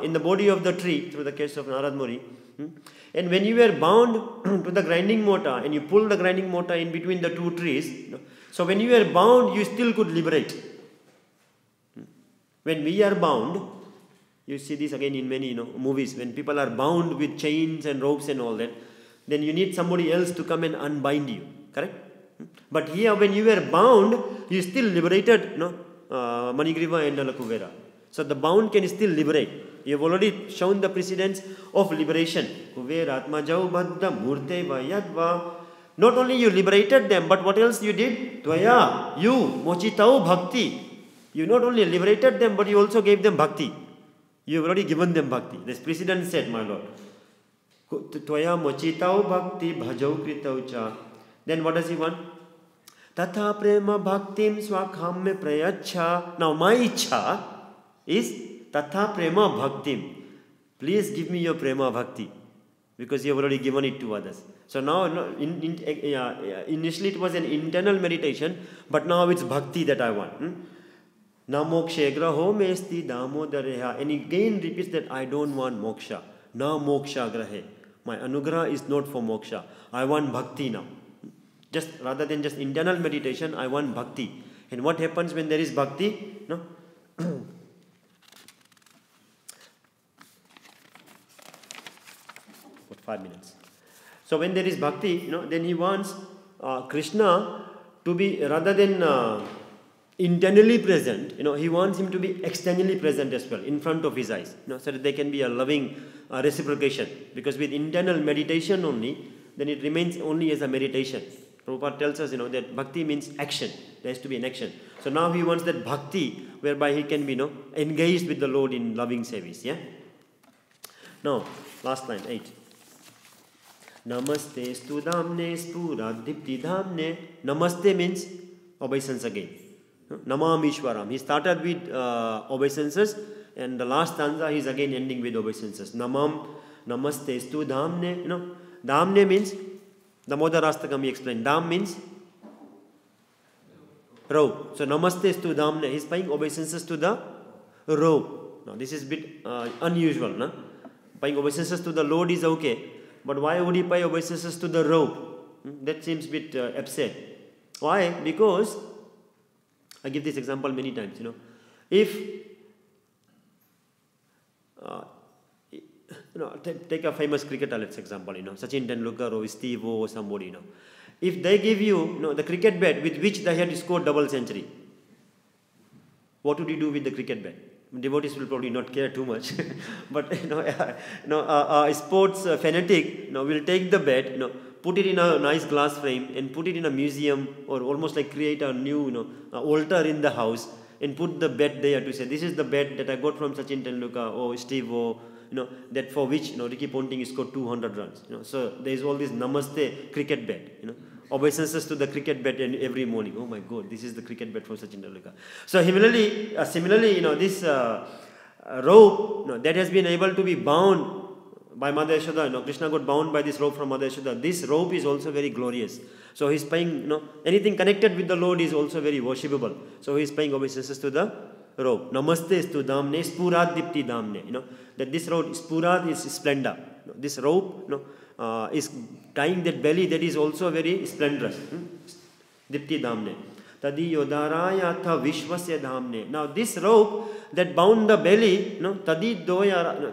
in the body of the tree through the case of Narad Muni. And when you were bound to the grinding motor and you pull the grinding motor in between the 2 trees, so when you were bound, you still could liberate. When we are bound, you see this again in many movies, when people are bound with chains and ropes and all that, then you need somebody else to come and unbind you. Correct? But here when you were bound, you still liberated Manigriva and Nalakuvera. So the bound can still liberate. You have already shown the precedence of liberation. Not only you liberated them, but what else you did? Tvaya, you, mochitau bhakti. You not only liberated them, but you also gave them bhakti. You have already given them bhakti. This precedent said, my Lord. Tvaya mochitau bhakti bhajau kritau cha. Then what does he want? Tatha prema bhaktim swakham prayacha. Now my ichha is Tatha Prema Bhaktim. Please give me your Prema Bhakti. Because you have already given it to others. So now, initially it was an internal meditation, but now it's Bhakti that I want. Na moksha graho mesti damodareha. And again repeats that I don't want moksha. Na moksha grahe. My anugraha is not for moksha. I want Bhakti now. Just rather than just internal meditation, I want Bhakti. And what happens when there is Bhakti? What 5 minutes? So when there is bhakti, then he wants Krishna to be, rather than internally present, he wants him to be externally present as well, in front of his eyes, so that there can be a loving reciprocation. Because with internal meditation only, then it remains only as a meditation. Prabhupada tells us, that bhakti means action. There has to be an action. So now he wants that bhakti, whereby he can be, engaged with the Lord in loving service. Yeah. Now, last line, 8. Namaste studamne spuradipti dhamne. Namaste means obeisance again. Namam Ishwaram. He started with obeisances, And the last stanza is again ending with obeisances. Namam, namaste stu dhamne. You know, dhamne means, the Modharastakam he explained. Dham means rope. So namaste stu dhamne. He is paying obeisances to the rope. Now this is a bit unusual. No? Paying obeisances to the Lord is okay. But why would he pay obeisances to the rope? That seems a bit absurd. Why? Because, I give this example many times, you know. If, take a famous cricketer, let's example, you know, Sachin Tendulkar or Steve O or somebody, you know. If they give you, the cricket bat with which they had scored double century, what would you do with the cricket bat? Devotees will probably not care too much, but a sports fanatic, will take the bat, put it in a nice glass frame and put it in a museum, or almost like create a new, altar in the house and put the bat there to say, this is the bat that I got from Sachin Tendulkar or Steve O, that for which Ricky Ponting scored 200 runs. So there is all this namaste cricket bat, obeisances to the cricket bat every morning. Oh my God, this is the cricket bat for Sachin Tendulkar. So similarly, this rope that has been able to be bound by Mother Yashoda, Krishna got bound by this rope from Mother Yashoda. This rope is also very glorious. So he's paying, anything connected with the Lord is also very worshipable. So he's paying obeisances to the rope. Namaste stu damne, spurad dipti damne. That this rope, spurad is splendor. This rope, is tying that belly, that is also very splendorous. Dipti damne. Tadi yodaraya tha vishwasya dhamne. Now this rope that bound the belly, tadi doya,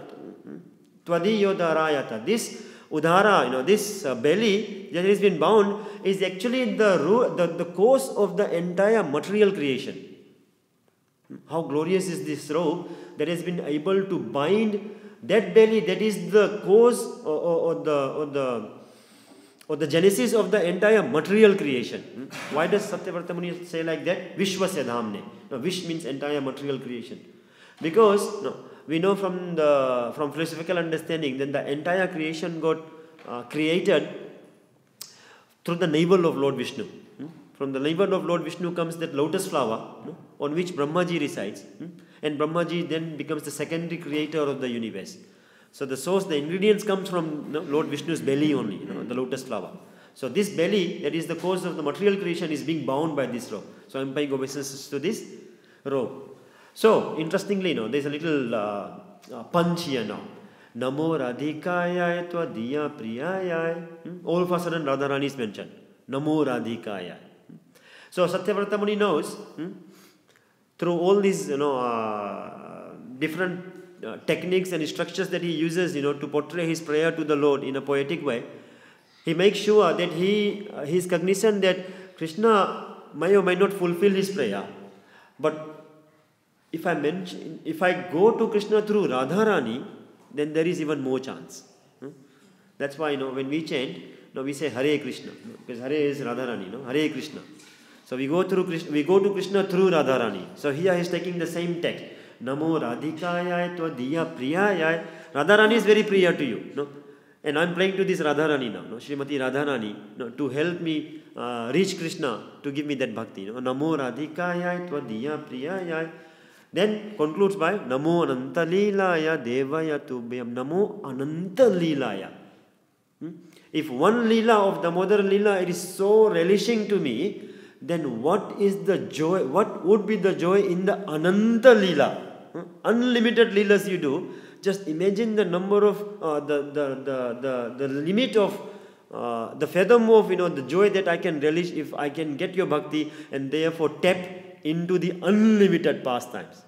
tvadi yodarayata. This udhara, this belly that has been bound is actually the cause of the entire material creation. How glorious is this rope that has been able to bind that belly, that is the cause or the genesis of the entire material creation. Why does Satyavrata Muni say like that? Vishwasya dhamne. Now, Vish means entire material creation. Because we know from philosophical understanding that the entire creation got created through the navel of Lord Vishnu. From the navel of Lord Vishnu comes that lotus flower on which Brahmaji resides. And Brahmaji then becomes the secondary creator of the universe. So the source, the ingredients comes from Lord Vishnu's belly only, the lotus flower. So this belly, that is the cause of the material creation, is being bound by this rope. So I am paying obeisances to this rope. So interestingly, there is a little punch here now. Namo Radhikaya tva diya priyaya. All of a sudden Radharani is mentioned. Namo Radhikaya. So Satyavrata Muni knows through all these different techniques and structures that he uses to portray his prayer to the Lord in a poetic way, he makes sure that he is cognizant that Krishna may or may not fulfill his prayer, but if I go to Krishna through Radharani, then there is even more chance. That's why when we chant, we say Hare Krishna, because Hare is Radharani, Hare Krishna. So we go to Krishna through Radharani. So here he is taking the same text. Namo Radhikaya tva diya priyaya. Radharani is very priya to you. And I am praying to this Radharani now, Srimati Radharani, to help me reach Krishna, to give me that bhakti. Namo Radhikaya tva diya priyaya. Then concludes by Namo Ananta Leelaya Devaya Tubhyam. Namo Ananta Leelaya. If one Leela of the Mother Leela, it is so relishing to me, then what is the joy? What would be the joy in the Ananta Leela? Unlimited Leelas you do. Just imagine the number of the limit of the fathom of the joy that I can relish if I can get your bhakti and therefore tap into the unlimited pastimes.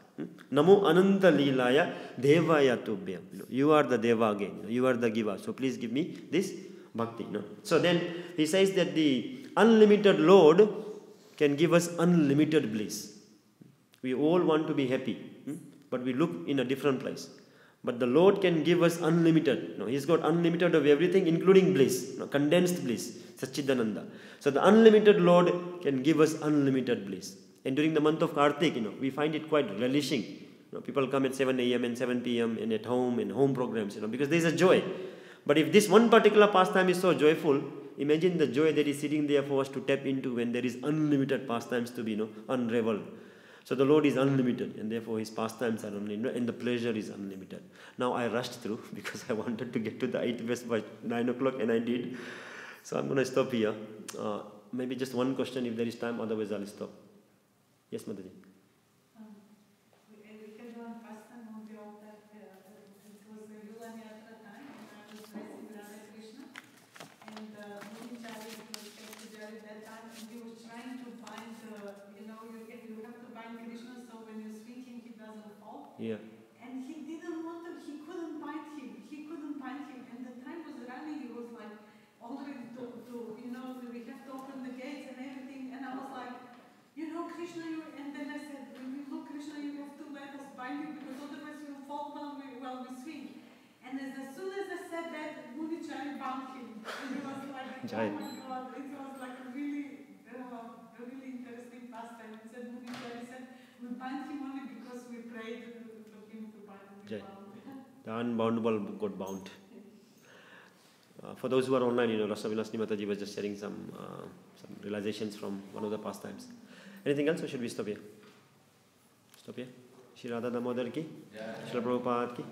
Namo Ananta Leelaya Devaya Tubhyam. You are the Deva again. You are the giver. So please give me this bhakti. So then he says that the unlimited Lord can give us unlimited bliss. We all want to be happy, but we look in a different place. But the Lord can give us unlimited. He's got unlimited of everything, including bliss, condensed bliss, Satchidananda. So the unlimited Lord can give us unlimited bliss. And during the month of Kartik, we find it quite relishing. People come at 7 a.m. and 7 p.m. and at home and home programs, because there is a joy. But if this one particular pastime is so joyful, imagine the joy that is sitting there for us to tap into when there is unlimited pastimes to be unraveled. So the Lord is unlimited, and therefore His pastimes are unlimited, and the pleasure is unlimited. Now I rushed through because I wanted to get to the 8th verse by 9 o'clock, and I did. So I'm going to stop here. Maybe just one question if there is time, otherwise I'll stop. Yes, Mataji. We had one pastime on the altar. It was the Yulanyatra time, and I was raising Radha Krishna. And Brahmachari was Jari that time, and he was trying to bind, you have to bind Krishna so when you swing him, he doesn't fall. Yeah. And he didn't want to, he couldn't bind him. And the time was running, he was like, already we have to open the gates and everything. And I was like, Krishna, and then I said, look, Krishna, you have to let us bind you because otherwise you will fall while we swing. And as soon as I said that, Brahmachari bound him. And it was like, oh my God, it was like a really interesting pastime. And said, Brahmachari said, we bind him only because we prayed for him to bind him. The unboundable got bound. For those who are online, Rasavilasni Mataji was just sharing some realizations from one of the pastimes. Anything else, or should we stop here? Stop here? Shri Radha Damodar ki? Shri Prabhupada ki?